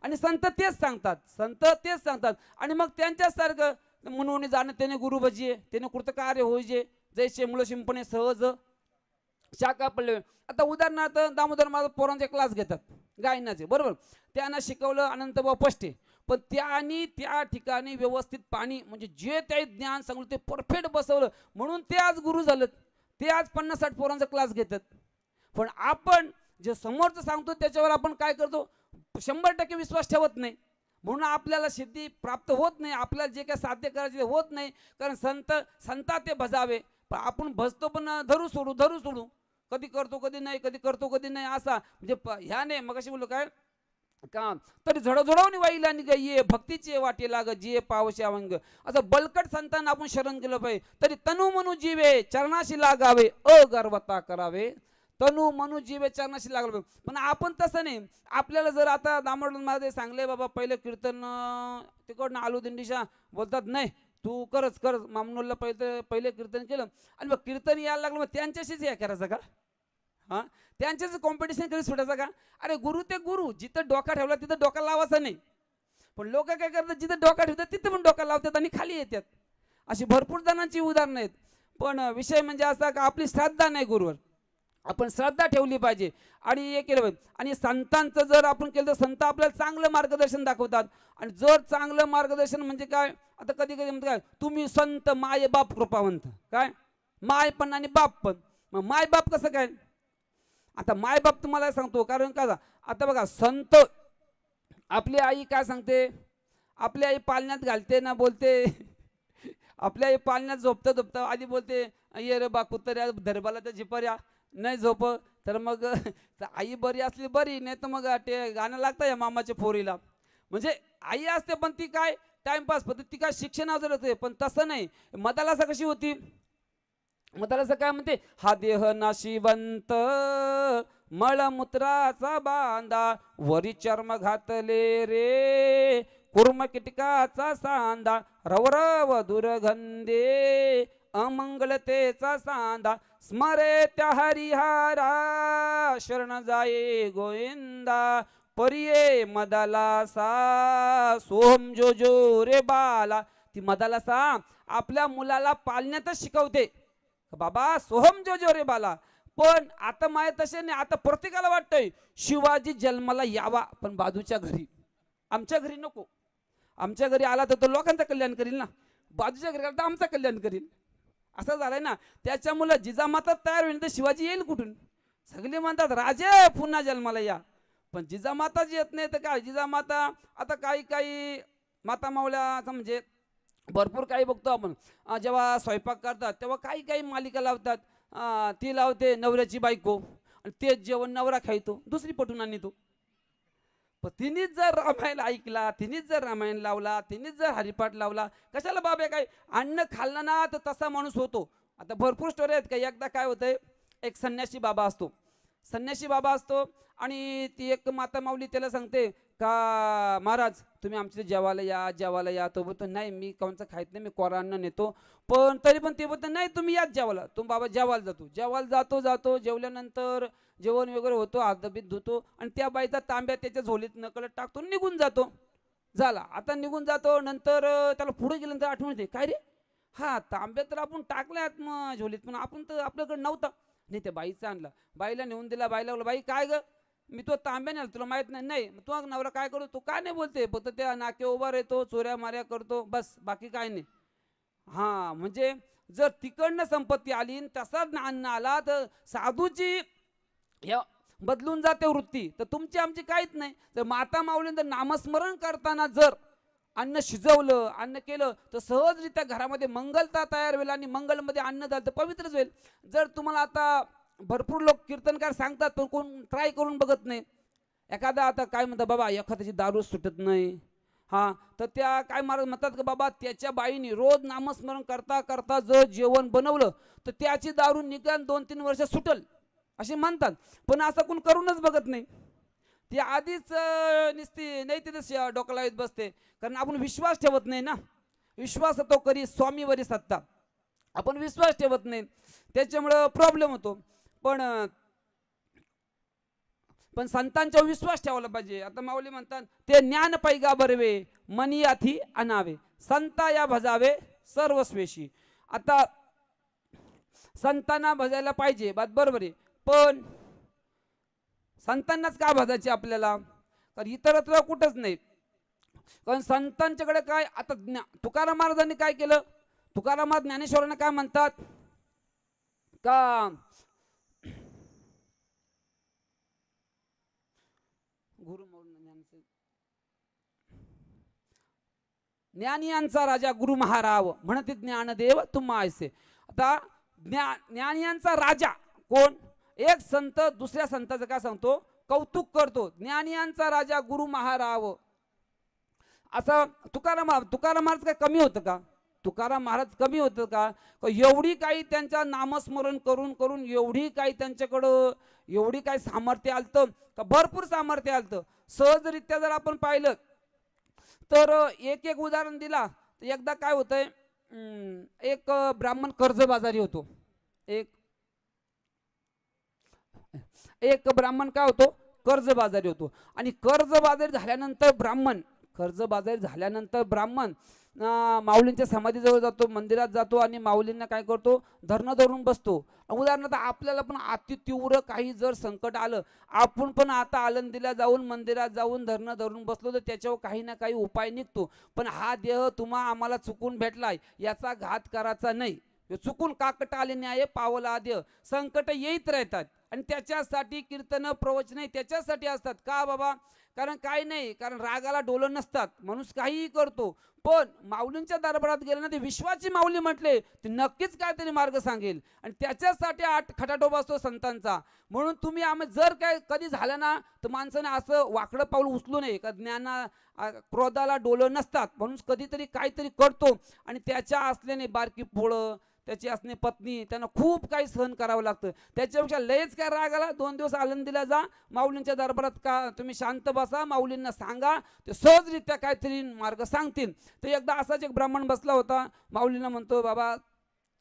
आणि संत तेच सांगतात. आणि मग त्यांच्यासारखं म्हणून जाणं त्याने गुरु भजिये, त्याने कृतकार्य होईजे, जैसे मुळ शिंपणे सहज शाखा पडले. आता उदाहरणार्थ दामोदर माझा पोरांचे क्लास घेतात गायनाचे, बरोबर. त्यांना शिकवलं अनंतभाऊ पष्टे, पण त्यांनी त्या ठिकाणी व्यवस्थित पाणी म्हणजे जे ते ज्ञान सांगलं ते परफेक्ट बसवलं, म्हणून ते आज गुरु झालेत. ते आज 50-60 पोरांचा क्लास घेतात. पण आपण जे समोरचं सांगतो त्याच्यावर आपण काय करतो, 100% विश्वास ठेवत नाही. म्हणून आपल्याला सिद्धी प्राप्त होत नाही, आपल्याला जे काही साध्य करायचे ते होत नाही. कारण संतात ते भजावे, पण आपण भजतो पण धरू सोडू, कधी करतो कधी नाही असा. म्हणजे ह्याने मग अशी बोललो काय का, तरी झडझडवून वाईल आणि ये भक्तीचे वाटे लाग जिये पावशे अवंग. असं बलकट संतांना आपण शरण केलं पाहिजे. तरी तनु मनु जीवे चरणाशी लागावे, अगर्वता करावे. तनु मनु जीवे चरणाशी लागलं. पण आपण तसं नाही. आपल्याला जर आता दामोदर महाराज सांगले बाबा पहिलं कीर्तन तिकडनं आलू दिंडीशा बोलतात, नाही तू करच मामनूरला पहिले कीर्तन केलं आणि मग कीर्तन यायला लागलं, मग त्यांच्याशीच हे करायचं का, हां त्यांच्याच कॉम्पिटिशन कधी सुटायचं का. अरे गुरु ते गुरु, जिथं डोका ठेवला तिथं डोका लावायचा नाही. पण लोक काय करतात, जिथं डोका ठेवतात तिथं पण डोका लावतात आणि खाली येतात. अशी भरपूर जणांची उदाहरणं आहेत. पण विषय म्हणजे असा का आपली श्रद्धा नाही गुरुवर, आपण श्रद्धा ठेवली पाहिजे आणि हे केलं पाहिजे. आणि संतांचं जर आपण केलं तर संत आपल्याला चांगलं मार्गदर्शन दाखवतात. आणि जर चांगलं मार्गदर्शन म्हणजे काय, आता कधी म्हणतात काय, तुम्ही संत माय बाप कृपावंत, काय माय पण आणि बाप पण. मग माय बाप कसं काय, आता माय बाप तुम्हाला सांगतो, कारण का आता बघा संत, आपली आई काय सांगते, आपली आई पालण्यात घालते ना, बोलते आपल्या आई पालण्यात झोपता आधी बोलते, ये रे बा कुत्र्या धरबाला त्या झिपर्या नाही झोप. तर मग आई बरी असली बरी, नाही तर मग ते गाणं लागतं या मामाच्या पोरीला. म्हणजे आई असते पण ती काय टाइमपास पद्धत, ती काय शिक्षणावर होते. पण तसं नाही. मदालासा कशी होती, मदालासा काय म्हणते, हा देह नाशिवंत मळमूत्राचा बांधा, वरी चर्म घातले रे कुर्म किटकाचा सांदा, रवरव दुर्गंधे अमंगलतेचा सांदा, स्मरे त्या हरिहारा शरण जाये गोविंदा, परिये मदालासा सोहम जो जो रे बाला. ती मदालासा आपल्या मुलाला पालण्यातच शिकवते, बाबा सोहम जो जो रे बाला. पण आता माय तसे नाही. आता प्रत्येकाला वाटतंय शिवाजी जन्माला यावा, पण बाजूच्या घरी, आमच्या घरी नको. आमच्या घरी आला तर तो लोकांचं कल्याण करील ना, बाजूच्या घरी आला तर आमचं कल्याण करील, असं झालंय ना. त्याच्यामुळे जिजामाता तयार होईल तर शिवाजी येईल कुठून. सगळे म्हणतात राजे पुन्हा जन्माला या, पण जिजामाता जी येत नाही तर काय. जिजामाता आता काही माता माऊल्याचं म्हणजे भरपूर काही बघतो आपण. जेव्हा स्वयंपाक करतात तेव्हा काही काही मालिका लावतात. ती लावते नवऱ्याची बायको आणि तेच जेवण नवरा खायतो, दुसरी पटून आणतो. पण तिनेच जर रामायण ऐकला, तिनेच जर रामायण लावला, तिनेच जर हरिपाठ लावला, कशाला बाबा काय अन्न खाल्लं ना तर तसा माणूस होतो. आता भरपूर स्टोरी आहेत. का एकदा काय होतंय, एक संन्यासी बाबा असतो. संन्यासी बाबा असतो आणि ती एक माता माऊली त्याला सांगते का महाराज तुम्ही आमच्या जेवायला या, जेवायला या. तो बोलतो नाही मी कोणचं खायत नाही, मी कोरा अन्न नेतो. पण तरी पण ते बोलतो नाही तुम्ही याच जेवायला. तो बाबा जेवायला जातो. जेवायला जातो जेवल्यानंतर जेवण वगैरे होतो, हातबीत धुतो आणि त्या बाईचा तांब्या त्याच्या झोलीत नकळत टाकतो, निघून जातो. झाला आता निघून जातो. नंतर त्याला पुढे गेल्यानंतर आठवण येते, काय रे हा तांब्या तर आपण टाकल्यात मग झोलीत, पण आपण तर आपल्याकडे नव्हता. नाही त्या बाईचा आणला, बाईला नेऊन दिला. बाईला बोलला बाई काय ग मी तो तांब्या नेला तुला माहित नाही. नाही तू नवरा काय करतो, तू काय नाही बोलते, फक्त त्या नाके उभा राहतो, चोऱ्या माऱ्या करतो, बस बाकी काय नाही. हा म्हणजे जर तिकडनं संपत्ती आली आणि तसाच अन्न आला तर साधूची बदलून जाते वृत्ती, तर तुमची आमची काहीच नाही. जर माता माऊलींचं नामस्मरण करताना जर अन्न शिजवलं, अन्न केलं तर सहजरित्या घरामध्ये मंगलता तयार होईल आणि मंगलमध्ये अन्न झालं तर पवित्रच होईल. जर तुम्हाला आता भरपूर लोक कीर्तनकार सांगतात पण कोण ट्राय करून बघत नाही. एखादा आता काय म्हणतात बाबा एखाद्याची दारू सुटत नाही, हा तर त्या काय म्हणतात का बाबा त्याच्या बाईने रोज नामस्मरण करता करता जर जेवण बनवलं तर त्याची दारू निदान 2-3 वर्ष सुटल असे म्हणतात. पण असं कोण करूनच बघत नाही. ती आधीच निसती नाही तिथे डोकं लावत बसते, कारण आपण विश्वास ठेवत नाही ना. विश्वास तो करी स्वामीवरी सत्ता, आपण विश्वास ठेवत नाही, त्याच्यामुळं प्रॉब्लेम होतो. पण संतांचा विश्वास ठेवला पाहिजे. आता माऊली म्हणतात ते ज्ञान पैगा बरवे मनी याथी अनावे, संता या भजावे सर्वस्वेशी. आता संतांना भजायला पाहिजे बात बरोबर आहे, पण संतांनाच का भजायचे आपल्याला, कारण इतरत्र कुठंच नाही. कारण संतांच्याकडे काय आता तुकाराम महाराजांनी काय केलं, तुकाराम महाराज ज्ञानेश्वरांना काय म्हणतात का गुरु ज्ञानियांचा राजा गुरु महाराव म्हणते ज्ञानदेव तुम्हा ऐसे. आता ज्ञानियांचा राजा कोण, एक संत दुसऱ्या संताचं काय सांगतो कौतुक करतो, ज्ञानियांचा राजा गुरु महाराव. असं तुकाराम महाराज काय कमी होतं का, तुकाराम महाराज कमी होतं का, एवढी काही त्यांच्या नामस्मरण करून करून एवढी काही त्यांच्याकडं एवढी काही सामर्थ्य आलतं का, भरपूर सामर्थ्य आलतं. सहजरित्या जर आपण पाहिलं तर एक एक उदाहरण दिला तर एकदा काय होतंय, एक ब्राह्मण कर्जबाजारी होतो. एक ब्राह्मण काय होतो कर्जबाजारी होतो. आणि कर्जबाजारी झाल्यानंतर ब्राह्मण माऊलींच्या समाधीजवळ जातो, मंदिरात जातो आणि माऊलींना काय करतो धरणं धरून बसतो. उदाहरणार्थ आपल्याला पण अति तीव्र काही जर संकट आलं, आपण पण आता आळंदीला जाऊन मंदिरात जाऊन धरणं धरून बसलो तर त्याच्यावर काही ना काही उपाय निघतो. पण हा देह तुम्हा आम्हाला चुकून भेटलाय याचा घात करायचा नाही. चुकून काकट आले न्याय पावला देह, संकट येत राहतात आणि त्याच्यासाठी कीर्तन प्रवचन त्याच्यासाठी असतात का बाबा, कारण काय नाही, कारण रागाला डोलं नसतात, माणूस काहीही करतो. पण माऊलींच्या दरबारात गेले ना ते विश्वाची माऊली म्हटले ते नक्कीच काहीतरी मार्ग सांगेल आणि त्याच्यासाठी खटाटोबा असतो संतांचा. म्हणून तुम्ही आम्ही जर काय कधी झालं ना तर माणसाने असं वाकडं पाऊल उचलू नये, का ज्ञाना क्रोधाला डोलं नसतात, म्हणून कधीतरी काहीतरी करतो आणि त्याच्या असल्याने बारकी पोळं त्याची असणे पत्नी त्यांना खूप काही सहन करावं लागतं. त्याच्यापेक्षा लयच काय राग आला 2 दिवस आळंदीला जा, माऊलींच्या दरबारात का तुम्ही शांत बसा, माऊलींना सांगा, ते सहजरित्या काहीतरी मार्ग सांगतील. तर एकदा असाच एक ब्राह्मण बसला होता, माऊलींना म्हणतो बाबा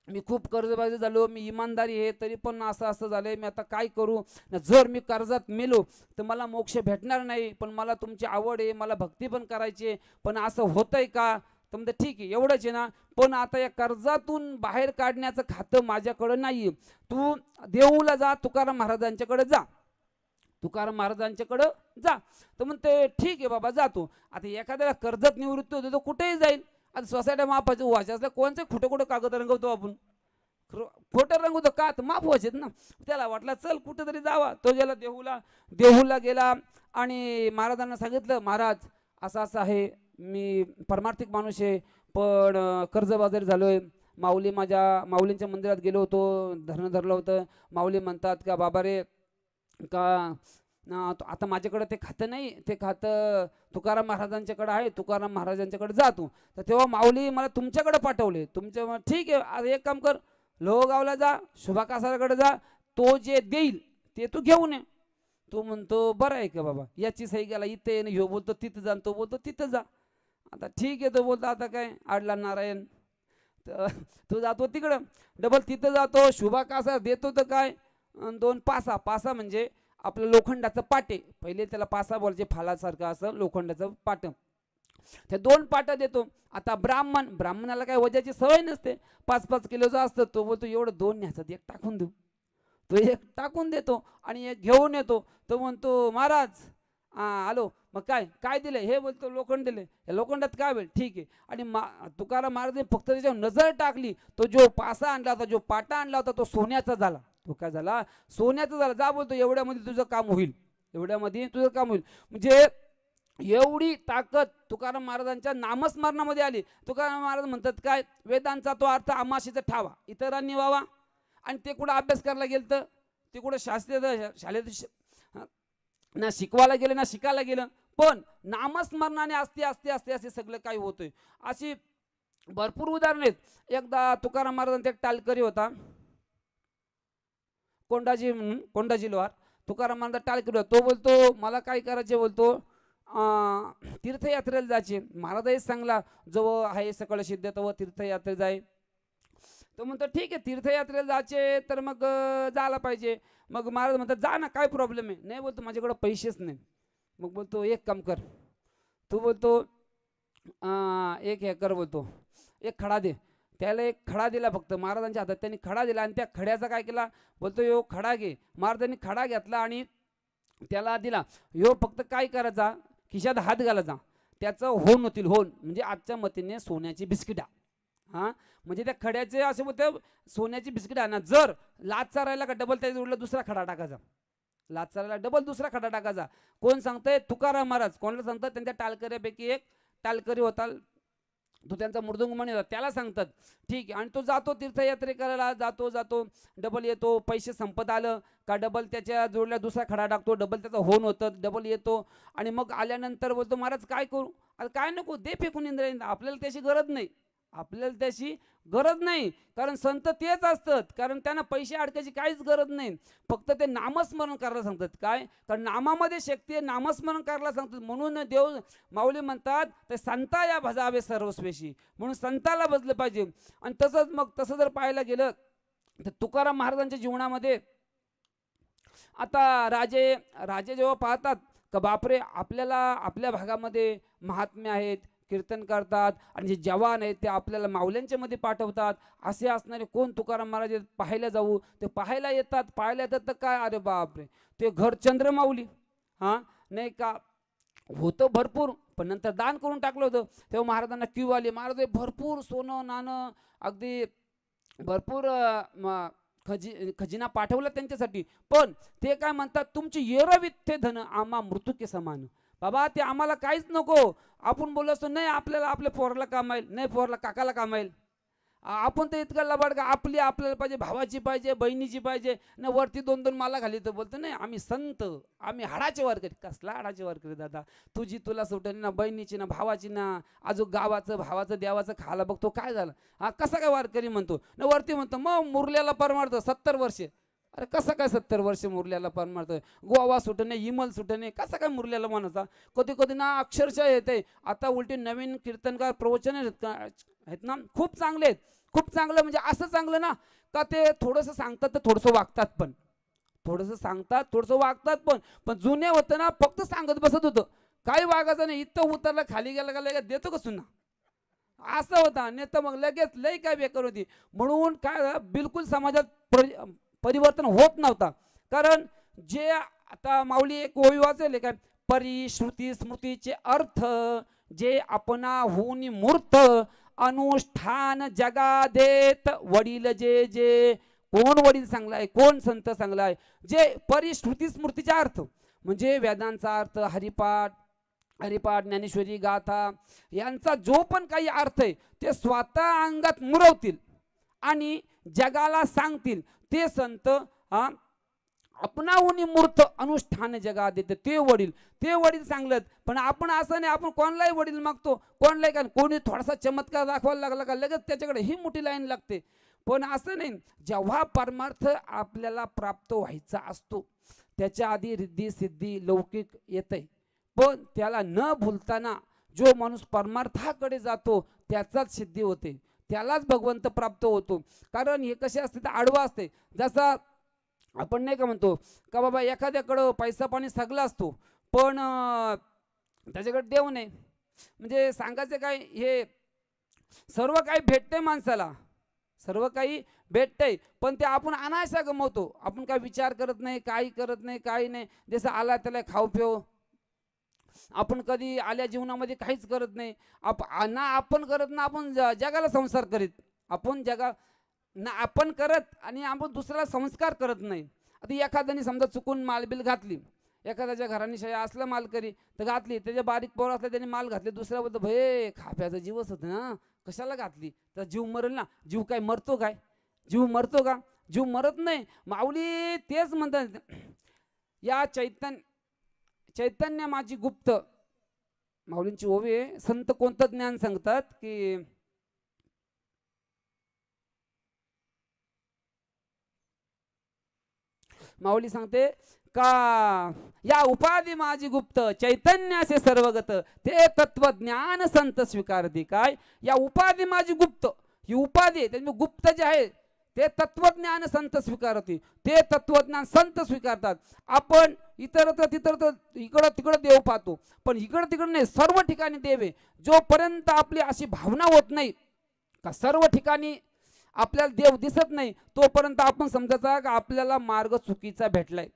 मी खूप कर्जबाजी झालो, मी इमानदारी आहे तरी पण असं झालंय, मी आता काय करू, जर मी कर्जात मेलो तर मला मोक्ष भेटणार नाही, पण मला तुमची आवड आहे, मला भक्ती पण करायची, पण असं होतंय का. तर म्हणते ठीक आहे एवढंच आहे ना, पण आता या कर्जातून बाहेर काढण्याचं खातं माझ्याकडं नाही, तू देऊला जा, तुकाराम महाराजांच्याकडे जा, तुकाराम महाराजांच्याकडं जा. तर म्हणते ठीक आहे बाबा जातो. आता एखाद्याला कर्जात निवृत्ती होते तो कुठेही जाईल. आता सोसायटी मापाचे व्हायचे असल्या कोणचे खोटं कागद रंगवतो आपण, खोटं रंगवतो का तर माफ व्हायचेत ना. त्याला वाटलं चल कुठेतरी जावा, तो गेला देहूला गेला आणि महाराजांना सांगितलं महाराज असं आहे, मी परमार्थिक माणूस आहे, पण कर्जबाजारी झालोय. माऊलींच्या मंदिरात गेलो होतो, धरणं धरलं होतं. माऊली म्हणतात का बाबा रे का आता माझ्याकडे ते खातं नाही, ते खातं तुकाराम महाराजांच्याकडे आहे, तुकाराम महाराजांच्याकडे जा तू. तर तेव्हा माऊली मला तुमच्याकडे पाठवले. ठीक आहे, आता एक काम कर, लोहगावला जा, शुभाकासाकडे जा, तो जे देईल ते तू घेऊन ये. तो म्हणतो बरं आहे का बाबा, याची सही गेला इथे, ह्यो बोलतो तिथं जा, तो बोलतो तिथं जा. आता ठीक आहे, तो बोलतो आता काय आडला नारायण, तर तो जातो तिकडं, डबल तिथं जातो, शुभाकासा देतो तर काय 2 पासा. पासा म्हणजे आपलं लोखंडाचं पाटे, पहिले त्याला पासा बोलायचे, फालासारखं असं लोखंडाचं पाट. ते 2 पाट देतो. आता ब्राह्मणाला काय वजाची सवय नसते, 5-5 किलोचा असतं. तो बोलतो एवढं 2 न्यायचं, एक टाकून देऊ. तो एक टाकून देतो आणि एक घेऊन येतो. तो म्हणतो महाराज आलो. मग काय दिले, हे बोलतो लोखंड दिले. या लोखंडात काय होईल, ठीक आहे. आणि तुकाराम महाराजांनी फक्त त्याच्यावर नजर टाकली, तो जो पासा आणला होता, जो पाटा आणला होता, तो सोन्याचा झाला. तो काय झाला, सोन्याचा झाला. जा बोलतो एवढ्यामध्ये तुझं काम होईल, एवढ्यामध्ये तुझं काम होईल. म्हणजे एवढी ताकद तुकाराम महाराजांच्या नामस्मरणामध्ये आली. तुकाराम महाराज म्हणतात काय, वेदांचा तो अर्थ आमाशीचा ठावा, इतरांनी व्हावा. आणि ते कुठं अभ्यास करायला गेलं, तर ते कुठं शाळेत ना शिकवायला गेलं ना शिकायला गेलं, पण नामस्मरणाने असते असते असते असे सगळं काही होतंय. अशी भरपूर उदाहरण आहेत. एकदा तुकाराम महाराजांचा एक टालकरी होता, कोंडाजी लोहार. तुकाराम महाराज टाळकरी होता. तो बोलतो मला काय करायचे, बोलतो तीर्थयात्रेला जायचे. महाराजही सांगला जवळ आहे सकळ सिद्ध तव तीर्थयात्रे जाय. तो म्हणतो ठीक आहे, तीर्थयात्रेला जायचे तर मग जायला पाहिजे. मग महाराज म्हणतात जा ना, काय प्रॉब्लेम आहे. नाही बोलतो माझ्याकडे पैसेच नाही. मग बोलतो एक काम कर, तू बोलतो एक हे कर, बोलतो एक खडा दे. त्याला एक खडा दिला फक्त महाराजांच्या हातात. त्यांनी खडा दिला आणि त्या खड्याचा काय केला, बोलतो यो खडा घे. महाराजांनी खडा घेतला आणि त्याला दिला. यो फक्त काय करायचा, खिशात हात घालायचा, त्याचं होन होतील. होन म्हणजे आजच्या मतीने सोन्याची बिस्किटा. हां, म्हणजे त्या खड्याचे असे बोलते सोन्याची बिस्किट आहे ना. जर लाच चारायला का डबल त्याच्या जोडला दुसरा खडा टाकायचा, लाच चारायला डबल दुसरा खडा टाकायचा. कोण सांगतंय, तुकाराम महाराज. कोणाला सांगतात, त्यांच्या टालकऱ्यापैकी एक टालकरी होता, तो त्यांचा मृदुंगमणी होता, त्याला सांगतात. ठीक आहे. आणि तो जातो तीर्थयात्रे करायला, जातो डबल येतो. पैसे संपत आलं का डबल त्याच्या जोडल्या दुसरा खडा टाकतो, डबल त्याचा होन होतं, डबल येतो. आणि मग आल्यानंतर बोलतो महाराज काय करू, आता काय नको दे फेकून इंद्रायणी, आपल्याला त्याची गरज नाही, आपल्याला त्याची गरज नाही. कारण संत तेच असतात, कारण त्यांना पैसे अडकायची काहीच गरज नाही. फक्त ते नामस्मरण करायला सांगतात. काय, कारण नामामध्ये शक्ती आहे, नामस्मरण करायला सांगतात. म्हणून देव माऊली म्हणतात ते संता या भजावे सर्वस्वेशी, म्हणून संताला भजलं पाहिजे. आणि तसं जर पाहायला गेलं तर तुकाराम महाराजांच्या जीवनामध्ये आता राजे जेव्हा पाहतात का बापरे, आपल्याला आपल्या भागामध्ये महात्मे आहेत, कीर्तन करतात, आणि जे जवान आहेत ते आपल्याला माऊल्यांच्या मध्ये पाठवतात. असे असणारे कोण तुकाराम महाराज पाहायला जाऊ, ते पाहायला येतात तर काय, अरे बापरे, ते घर चंद्रमाऊली. हां, नाही का होतं भरपूर, पण नंतर दान करून टाकलं होतं. तेव्हा महाराजांना क्यू आली. महाराज भरपूर सोनं नाणं अगदी भरपूर खजिना पाठवला त्यांच्यासाठी. पण ते काय म्हणतात, तुमची येरविथे धन आम्हा मृत्यूके समान. बाबा ते आम्हाला काहीच नको. आपण बोललो असतो नाही आपल्याला आपल्या पोराला कामाईल, नाही पोराला काकाला कामाईल. आपण तर इतकं लबाड का आपल्याला पाहिजे, भावाची पाहिजे, बहिणीची पाहिजे ना, वरती 2-2 माला घाली. तर बोलतो नाही आम्ही संत, आम्ही हाडाचे वारकरी. कसला हाडाचे वारकरी दादा, तुझी तुला सुटली ना, बहिणीची ना, भावाची ना, अजून गावाचं भावाचं देवाचं खायला बघतो काय झालं. हा कसा काय वारकरी म्हणतो ना, वरती म्हणतो मग मुरल्याला परमार्थ 70 वर्षे. अरे कसं काय 70 वर्ष मुरल्याला परमार्थ, गोवा सुटणे, इमल सुटणे, कसं काय मुरल्याला म्हणायचा. कधी ना अक्षरशः येते. आता उलटे नवीन कीर्तनकार प्रवचन आहेत ना, खूप चांगले आहेत, खूप चांगलं. म्हणजे असं चांगलं ना का ते थोडंसं सांगतात तर थोडंसं वागतात पण, थोडंसं सांगतात थोडंसं वागतात पण जुने होतं ना, फक्त सांगत बसत होतं, काही वागायचं नाही. इथं उतरलं खाली गेलं का लगेच देतो का सुना, असं होता. नाही तर मग लगेच लई काय बेकार होती. म्हणून काय बिलकुल समाजात परिवर्तन होत नव्हता. कारण जे आता माऊली एक ओवी वाचले काय, परी श्रुती स्मृतीचे अर्थ जे आपणाहून मूर्त अनुष्ठान जगा देत वडील जे जे. कोण वडील चांगलाय, कोण संत चांगलाय, जे परिश्रुती स्मृतीचा अर्थ म्हणजे वेदांचा अर्थ, हरिपाठ, हरिपाठ, ज्ञानेश्वरी, गाथा यांचा जो पण काही अर्थ आहे ते स्वतः अंगात मुरवतील आणि जगाला सांगतील. ते संत आपणाहून मूर्त अनुष्ठान जगा देते ते वडील सांगलेत. पण आपण असं नाही, आपण कोणालाही वडील मागतो, कोणालाही का कोणी थोडासा चमत्कार दाखवायला लागला का लगेच त्याच्याकडे ही मोठी लाईन लागते. पण असं नाही, जेव्हा परमार्थ आपल्याला प्राप्त व्हायचा असतो त्याच्या आधी रिद्धी सिद्धी लौकिक येते. पण त्याला न भूलताना जो माणूस परमार्थाकडे जातो त्याचाच सिद्धी होते, त्यालाच भगवंत प्राप्त होतो. कारण हे कसे असते तर आडवा असते. जसा आपण नाही का म्हणतो का बाबा एखाद्याकडं पैसा पाणी सगळा असतो पण त्याच्याकडे देव नाही. म्हणजे सांगायचं काय, हे सर्व काही भेटते माणसाला, सर्व काही भेटतंय पण ते आपण अनायसा गमवतो. आपण काय विचार करत नाही, काही करत नाही, काही नाही. जसं आला त्याला खाऊ पिऊ, आपण कधी आल्या जीवनामध्ये काहीच करत नाही. ना आपण करत ना आपण जगाला संसार करीत. आपण जगा ना आपण करत आणि आपण दुसऱ्याला संस्कार करत नाही. आता एखाद्याने समजा चुकून मालबिल घातली, एखाद्याच्या घराने शया असला मालकरी तर घातली, त्याच्या बारीक पोर असला त्याने माल घातले, दुसऱ्याबद्दल भये खाप्याचा जीवच होतं ना, कशाला घातली, तर जीव मरेल ना. जीव काय मरतो काय, जीव मरतो का, जीव मरत नाही. माऊली तेच म्हणतात, या चैतन्य माझी गुप्त, माऊलींची ओवी. संत कोणतं ज्ञान सांगतात की माऊली सांगते का या उपाधी माझी गुप्त चैतन्याचे सर्वगत ते तत्वज्ञान संत स्वीकारते. काय या उपाधी माझी गुप्त, ही उपाधी त्यामुळे गुप्त जे आहे ते तत्वज्ञान संत स्वीकारते, ते तत्वज्ञान संत स्वीकारतात. आपण इतरत्र तितरत्र इकडं तिकडं देव पाहतो पण इकडं तिकडं नाही, सर्व ठिकाणी देव आहे. जोपर्यंत आपली अशी भावना होत नाही का सर्व ठिकाणी आपल्याला देव दिसत नाही तोपर्यंत आपण समजायचा का आपल्याला मार्ग चुकीचा भेटलाय.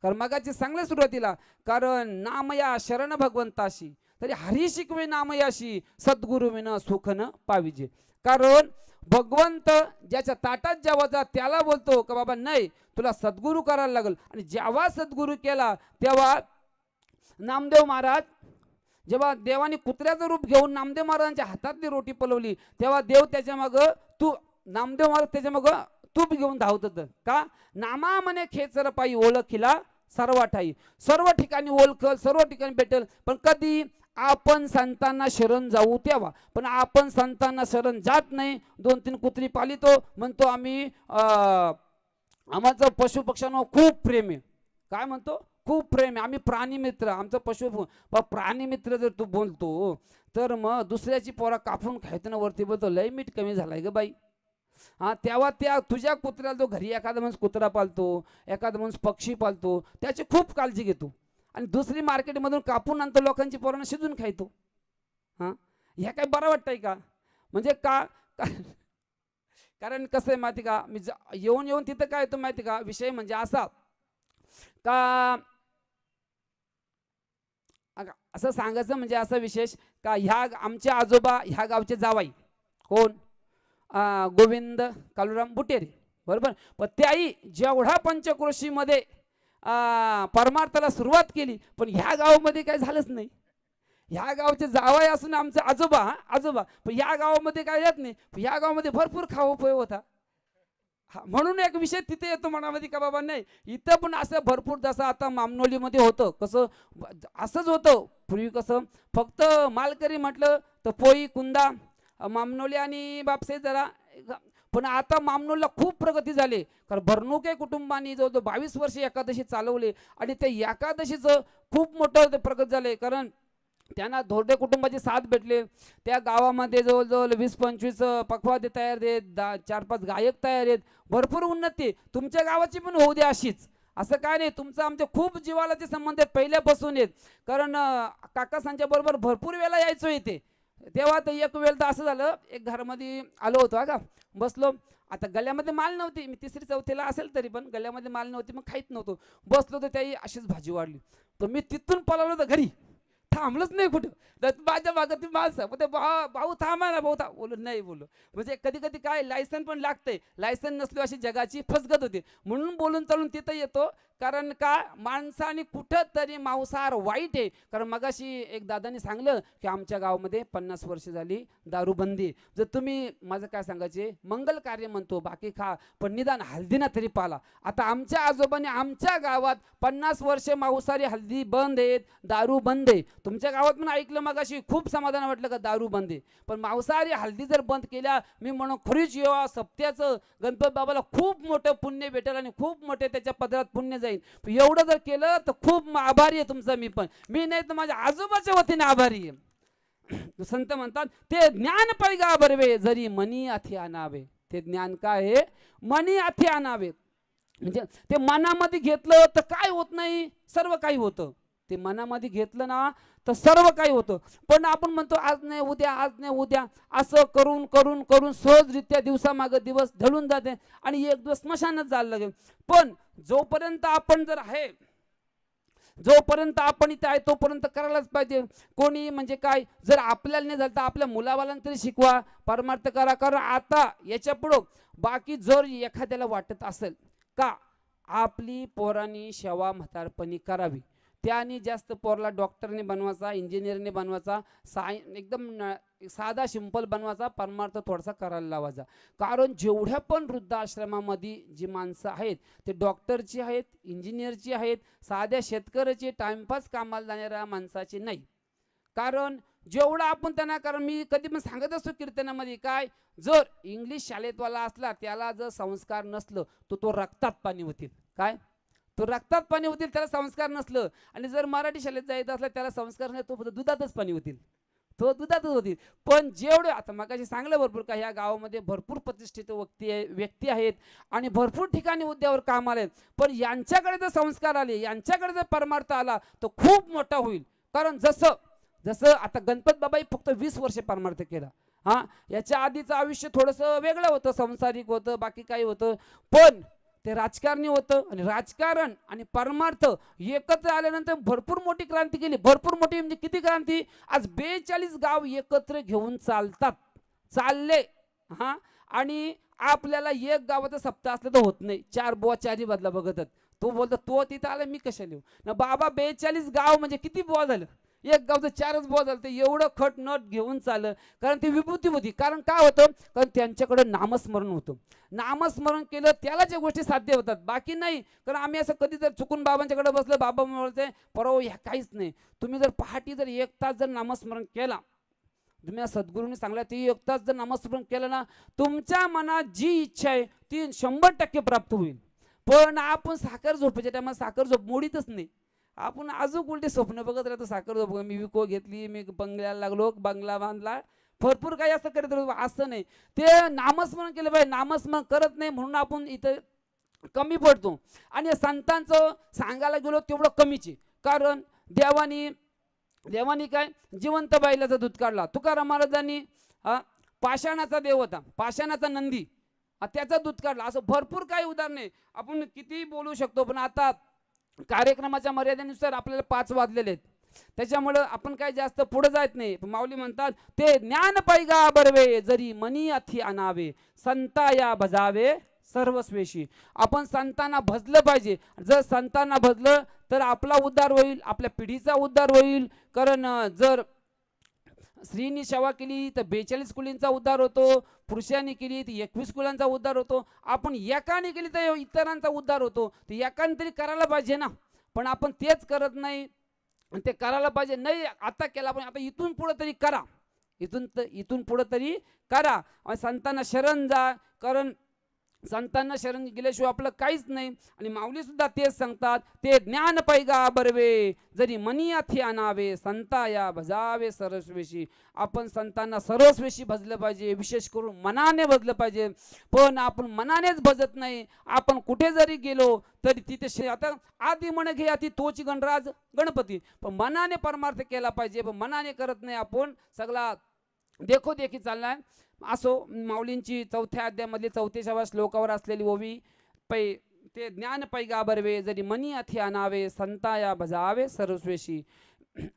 कारण मगाची सांगले सुरुवातीला, कारण नामया शरण भगवंताशी तरी हरी शिकवे नामयाशी सद्गुरु विना सुख न पाविजे. कारण भगवंत ज्याच्या ताटात जेव्हा त्याला बोलतो का बाबा नाही तुला सद्गुरु करायला लागल. आणि जेव्हा सद्गुरु केला तेव्हा नामदेव महाराज, जेव्हा देवाने कुत्र्याचं रूप घेऊन नामदेव महाराजांच्या हातातली रोटी पलवली तेव्हा देव त्याच्या मागं नामदेव महाराज त्याच्या मागं तूप घेऊन धावत होतं. का नामा म्हणे खेचर पायी ओळखीला सर्व ठाई, सर्व ठिकाणी ओळखल, सर्व ठिकाणी भेटल. पण कधी आपण संतांना शरण जाऊ तेव्हा. पण आपण संतांना शरण जात नाही, 2-3 कुत्री पालितो, म्हणतो आम्ही आमचं पशु पक्ष्यांवर खूप प्रेम आहे. काय म्हणतो, खूप प्रेम आहे, आम्ही प्राणी मित्र, आमचं पशु प्राणी मित्र. जर तू बोलतो तर मग दुसऱ्याची पोरा कापून खायचं ना वरती बोलतो लय मीठ कमी झालाय ग बाई. तेव्हा त्या तुझ्या कुत्र्याला, तो घरी एखादा माणूस कुत्रा पालतो, एखादा माणूस पक्षी पालतो, त्याची खूप काळजी घेतो आणि दुसरी मार्केटमधून कापून आणतो, लोकांची पोरांना शिजून खायतो. ह्या काय बरं वाटतंय का? म्हणजे का कारण कसं आहे माहिती का, मी येऊन तिथं काय येतो माहिती का, विषय म्हणजे असा का असं सांगायचं म्हणजे असा विशेष का ह्या आमचे आजोबा ह्या गावचे जावाई कोण, गोविंद कालुराम बुटेरे, बरोबर. पण त्याही जेवढा पंचक्रोशीमध्ये परमार्थाला सुरुवात केली पण ह्या गावामध्ये काय झालंच नाही. ह्या गावचे जावई असून आमचे आजोबा पण ह्या गावामध्ये काय येत नाही. ह्या गावामध्ये भरपूर खावोपयोग होता. म्हणून एक विषय तिथे येतो मनामध्ये का बाबा नाही इथं पण असं भरपूर, जसं आता मामनोलीमध्ये होतं कसं असंच होतं पूर्वी. कसं फक्त मालकरी म्हटलं तर पोई कुंदा मामनोली आणि बापसे जरा, पण आता मामनोलीला खूप प्रगती झाली. कारण भरनुके कुटुंबांनी जवळजवळ 22 वर्ष एकादशी चालवले आणि ते एकादशीचं खूप मोठं प्रगत झाले. कारण त्यांना धोरडे कुटुंबाची साथ भेटले. त्या गावामध्ये जवळजवळ 20-25 पखवादे तयार आहेत, 4-5 गायक तयार आहेत, भरपूर उन्नती. तुमच्या गावाची पण होऊ द्या अशीच, असं काय नाही. तुमचं आमचे खूप जिव्हाळ्याचे संबंध आहेत पहिल्यापासून आहेत. कारण काकासांच्या बरोबर भरपूर वेळा यायचो इथे. तेव्हा तर एक वेळ तर असं झालं, एक घरामध्ये आलो होतो का, बसलो. आता गल्ल्यामध्ये माल नव्हती, मी 3री-4थीला असेल तरी पण गल्ल्यामध्ये माल नव्हती, मग खाईत नव्हतो. बसलो तर त्याही अशीच भाजी वाढली तर मी तिथून पळालो तर घरी. थांबलंच नाही कुठं. तर माझ्या मागं ती माणसं मग ते भाऊ थांबा ना, भाऊ थांब बोललो नाही बोललो. म्हणजे कधी कधी काय लायसन पण लागतंय, लायसन नसलो अशी जगाची फसगत होती. म्हणून बोलून चालून तिथं येतो. कारण का माणसाने कुठं तरी मांसाहार वाईट आहे. कारण मगाशी एक दादानी सांगलं की आमच्या गावामध्ये 50 वर्ष झाली दारूबंदी. जर तुम्ही माझं काय सांगायचे मंगल कार्य म्हणतो बाकी खा, पण निदान हल्दीना तरी पाला. आता आमच्या आजोबांनी आमच्या गावात 50 वर्षे मांसाहारी हल्दी बंद आहेत, दारू बंद आहे. तुमच्या गावात पण ऐकलं मगाशी खूप समाधान वाटलं का दारू बंद आहे. पण मांसाहारी हल्दी जर बंद केल्या मी म्हणून खरीच येवा सप्त्याचं गणपत बाबाला खूप मोठं पुण्य भेटेल आणि खूप मोठे त्याच्या पदरात पुण्य जाईल. एवढं जर केलं तर खूप आभारी आहे तुमचा. मी नाही तर माझ्या आजोबाच्या वतीने आभारी आहे. संत म्हणतात ते ज्ञान पैगा बरवे जरी मनी अथी आणावे. ते ज्ञान काय आहे, मनी अथी आणावे. म्हणजे ते मनामध्ये घेतलं तर काय होत नाही, सर्व काही होतं. ते मनामध्ये घेतलं ना तर सर्व काही होतं. पण आपण म्हणतो आज नाही उद्या, आज नाही उद्या, असं करून करून करून सहजरित्या दिवसामागे दिवस ढळून जाते आणि एक दिवस स्मशानच जायला लागेल. पण जोपर्यंत आपण जर आहे, जोपर्यंत आपण इथे आहे तोपर्यंत करायलाच पाहिजे. कोणी म्हणजे काय जर आपल्याला नाही झालं तर आपल्या मुलाबालांना तरी शिकवा, परमार्थ करा. कारण आता याच्या पुढं बाकी जर एखाद्याला वाटत असेल का आपली पोरांनी सेवा म्हातारपणी करावी, त्याने जास्त पोरला डॉक्टरने बनवायचा, इंजिनियरने बनवायचा, एकदम साधा सिंपल बनवायचा, परमार्थ थोडासा करायला लावायचा. कारण जेवढ्या पण वृद्धाश्रमामध्ये जी माणसं आहेत ते डॉक्टरची आहेत, इंजिनियरची आहेत, साध्या शेतकऱ्याची टाइमपास कामाला जाणाऱ्या माणसाची नाही. कारण जेवढं आपण त्यांना, कारण मी कधी पण सांगत असतो कीर्तनामध्ये काय, जर इंग्लिश शाळेतवाला असला त्याला जर संस्कार नसलं तर तो रक्तात पाणी होतील. काय तो रक्तात पाणी होतील त्याला संस्कार नसलं. आणि जर मराठी शाळेत जायचं असलं त्याला संस्कार नाही, तो दुधातच पाणी होतील, तो दुधातच होतील. पण जेवढे आता मगाशी सांगलं भरपूर का ह्या गावामध्ये भरपूर प्रतिष्ठित व्यक्ती आहेत आणि भरपूर ठिकाणी उद्यावर काम आले. पण यांच्याकडे जर संस्कार आले, यांच्याकडे जर परमार्थ आला तर खूप मोठा होईल. कारण जसं जसं आता गणपत बाबाई फक्त 20 वर्षे परमार्थ केला. हा, याच्या आधीचं आयुष्य थोडंसं वेगळं होतं, संसारिक होतं, बाकी काही होतं. पण ते राजकारणी होतं आणि राजकारण आणि परमार्थ एकत्र आल्यानंतर भरपूर मोठी क्रांती केली. भरपूर मोठी म्हणजे किती क्रांती, आज 42 गाव एकत्र घेऊन चालले. हा, आणि आपल्याला एक गावाचा सप्ताह असलं तर होत नाही, 4 बुवा 4ही बदला बघतात. तो बोलतो तो तिथं आला मी कशाला येऊ ना बाबा. 42 गाव म्हणजे किती बुवा झालं, एक गावचं 4च बुवा झालं. ते एवढं खट नट घेऊन चाललं कारण ती विभूती होती. कारण काय होतं, कारण त्यांच्याकडे नामस्मरण होतं. नामस्मरण केलं त्याला ज्या गोष्टी साध्य होतात, बाकी नाही. कारण आम्ही असं कधी जर चुकून बाबांच्याकडे बसलं, बाबा म्हणते परवा ह्या काहीच नाही. तुम्ही जर पहाटे जर 1 तास जर नामस्मरण केला, तुम्ही सद्गुरूंनी सांगला ते 1 तास जर नामस्मरण केलं ना, तुमच्या मनात जी इच्छा आहे ती 100% प्राप्त होईल. पण आपण साखर झोपेच्या टायमात साखर झोप मोडीतच नाही. आपण अजून उलटे स्वप्न बघत राहतो. साखर झोप मी विको घेतली, मी बंगल्याला लागलो, बंगला बांधला, भरपूर काही असं करत राहतो. असं नाही, ते नामस्मरण केलं पाहिजे. नामस्मरण करत नाही म्हणून आपण इथं कमी पडतो. आणि संतांचं सांगायला गेलो तेवढं कमीचे. कारण देवानी काय जिवंत बैलाचा दूध काढला. तुकाराम महाराजांनी पाषाणाचा देव होता, पाषाणाचा नंदी, त्याचा दूध काढला. असं भरपूर काही उदाहरण आहे, आपण कितीही बोलू शकतो. पण आता कार्यक्रमाच्या मर्यादेनुसार आपल्याला 5 वाजलेले आहेत, त्याच्यामुळं आपण काय जास्त पुढे जात नाही. माऊली म्हणतात ते ज्ञान पैगा बरवे जरी मनी अथी आणावे, संता या भजावे सर्वस्वेशी. आपण संतांना भजलं पाहिजे. जर संतांना भजलं तर आपला उद्धार होईल, आपल्या पिढीचा उद्धार होईल. कारण जर स्त्रीनी सेवा केली तर 42 कुलींचा उद्धार होतो, पुरुषांनी केली तर 21 कुलांचा उद्धार होतो, आपण एकाने केली तर इतरांचा उद्धार होतो. तर एकाने तरी करायला पाहिजे ना. पण आपण तेच करत नाही. ते करायला पाहिजे, नाही आता केला पण आता इथून पुढे तरी करा, इथून पुढे तरी करा. संतांना शरण जा, कारण संतांना शरण गेल्याशिवाय आपलं काहीच नाही. आणि माऊली सुद्धा तेच सांगतात, ते ज्ञान पैगा बरवे जरी मनी अथी आणावे, संता या भजावे सरस्वेशी. आपण संतांना सरस्वेशी भजलं पाहिजे, विशेष करून मनाने भजलं पाहिजे. पण आपण मनानेच भजत नाही. आपण कुठे जरी गेलो तरी तिथे आता आधी म्हण घे अति तोची गणराज गणपती, पण मनाने परमार्थ केला पाहिजे. पण मनाने करत नाही, आपण सगळा देखोदेखी चाललाय. असो, माऊलींची 4थ्या अध्यायामधली 44व्या श्लोकावर असलेली ओवी ते ज्ञान पैगा बरवे जरी मनी अथी आणावे, संता या भजावे सरस्वेशी.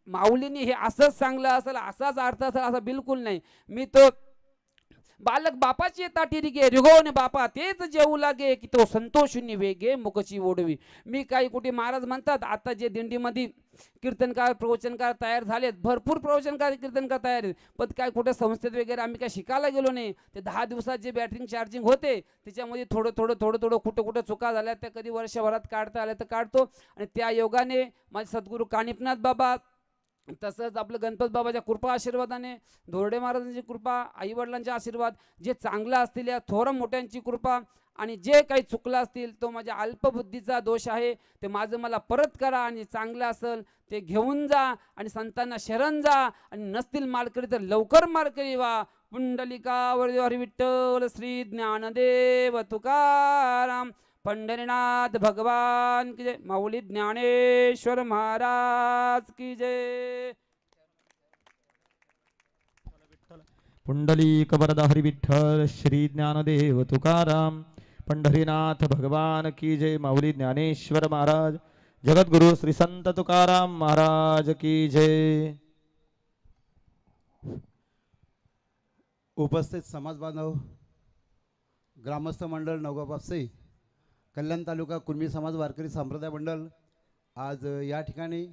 माऊलीने हे असंच सांगलं असेल, असाच अर्थ असेल असं बिलकुल नाही. मी तो बालक बापाची ताटी गे रिगवणे बापा तेच जेवू लागे की तो संतोषुनी वेगे मुखची ओढवी. मी काही कुठे महाराज म्हणतात आता जे दिंडीमध्ये कीर्तनकार प्रवचनकार तयार झालेत, भरपूर प्रवचनकार कीर्तनकार तयार आहेत, पण काय कुठे संस्थेत वगैरे आम्ही काय शिकायला गेलो नाही. ते 10 दिवसात जे बॅटरी चार्जिंग होते त्याच्यामध्ये थोडं थोडं थोडं थोडं कुठं कुठं चुका झाल्या त्या कधी वर्षभरात काढता आल्या तर काढतो. आणि त्या योगाने माझे सद्गुरू कानिपनाथ बाबा, तसंच आपलं गणपत बाबाच्या कृपा आशीर्वादाने, धोरडे महाराजांची कृपा, आई वडिलांचे आशीर्वाद, जे चांगलं असतील या थोर मोठ्यांची कृपा, आणि जे काही चुकलं असतील तो माझ्या अल्पबुद्धीचा दोष आहे ते माझं मला परत करा, आणि चांगलं असेल ते घेऊन जा आणि संतांना शरण जा, आणि नसतील मालकरी तर लवकर मालकरी व्हा. पुंडलिकावर हरी विठ्ठल श्री ज्ञानदेव तुकाराम पंढरीनाथ भगवान की जय. माऊली ज्ञानेश्वर महाराज की जय.
पुंडलिक वरदा हरी विठ्ठल श्री ज्ञानदेव तुकाराम पंढरीनाथ भगवान की जय. माऊली ज्ञानेश्वर महाराज, जगद्गुरु श्री संत तुकाराम महाराज की जय.
उपस्थित समाज बांधव, ग्रामस्थ मंडळ नवगाव पापसे, कल्याण तालुका कुणबी समाज वारकरी संप्रदाय मंडळ, आज या ठिकाणी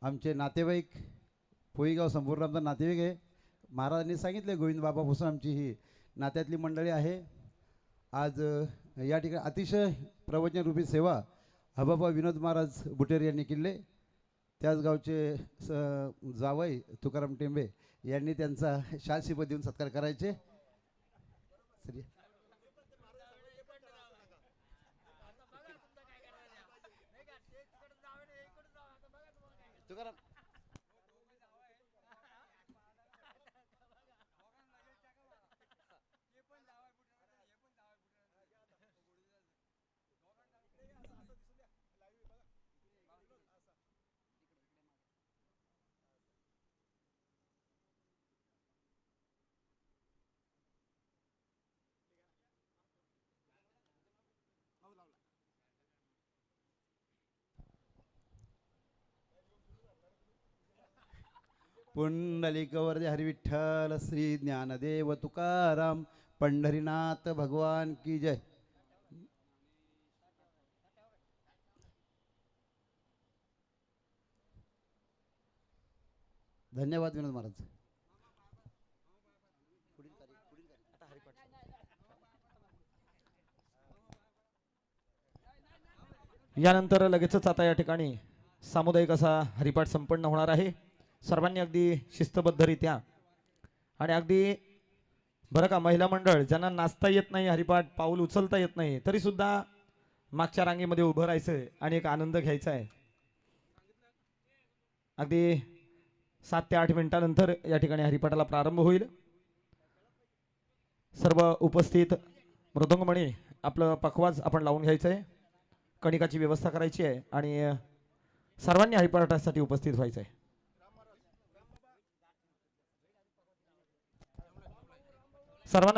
आमचे नातेवाईक, पोईगाव संपूर्ण आमचा नातेवाईक आहे. महाराजांनी सांगितले गोविंद बाबापासून आमची ही नात्यातली मंडळी आहे. आज या ठिकाणी अतिशय प्रवचनरूपी सेवा हबाबा विनोद महाराज बुटेर यांनी केले. त्याच गावचे जावई तुकाराम टेंबे यांनी त्यांचा शालशिप देऊन सत्कार करायचे. पुंडलिकवर हरी विठ्ठल श्री ज्ञानदेव तुकाराम पंढरीनाथ भगवान की जय. धन्यवाद विनोद महाराज.
यानंतर लगेचच आता या ठिकाणी सामुदायिक असा हरिपाठ संपन्न होणार आहे. सर्वांनी अगदी शिस्तबद्धरित्या, आणि अगदी बरं का, महिला मंडळ ज्यांना नाचता येत नाही, हरिपाठ पाऊल उचलता येत नाही, तरी सुद्धा मागच्या रांगेमध्ये उभं राहायचं आणि एक आनंद घ्यायचा आहे. अगदी 7 ते 8 मिनिटानंतर या ठिकाणी हरिपाठाला प्रारंभ होईल. सर्व उपस्थित मृदंगमणी आपलं पखवाज आपण लावून घ्यायचं आहे, कणिकाची व्यवस्था करायची आहे आणि सर्वांनी हरिपाठासाठी उपस्थित व्हायचं आहे. सर्वांना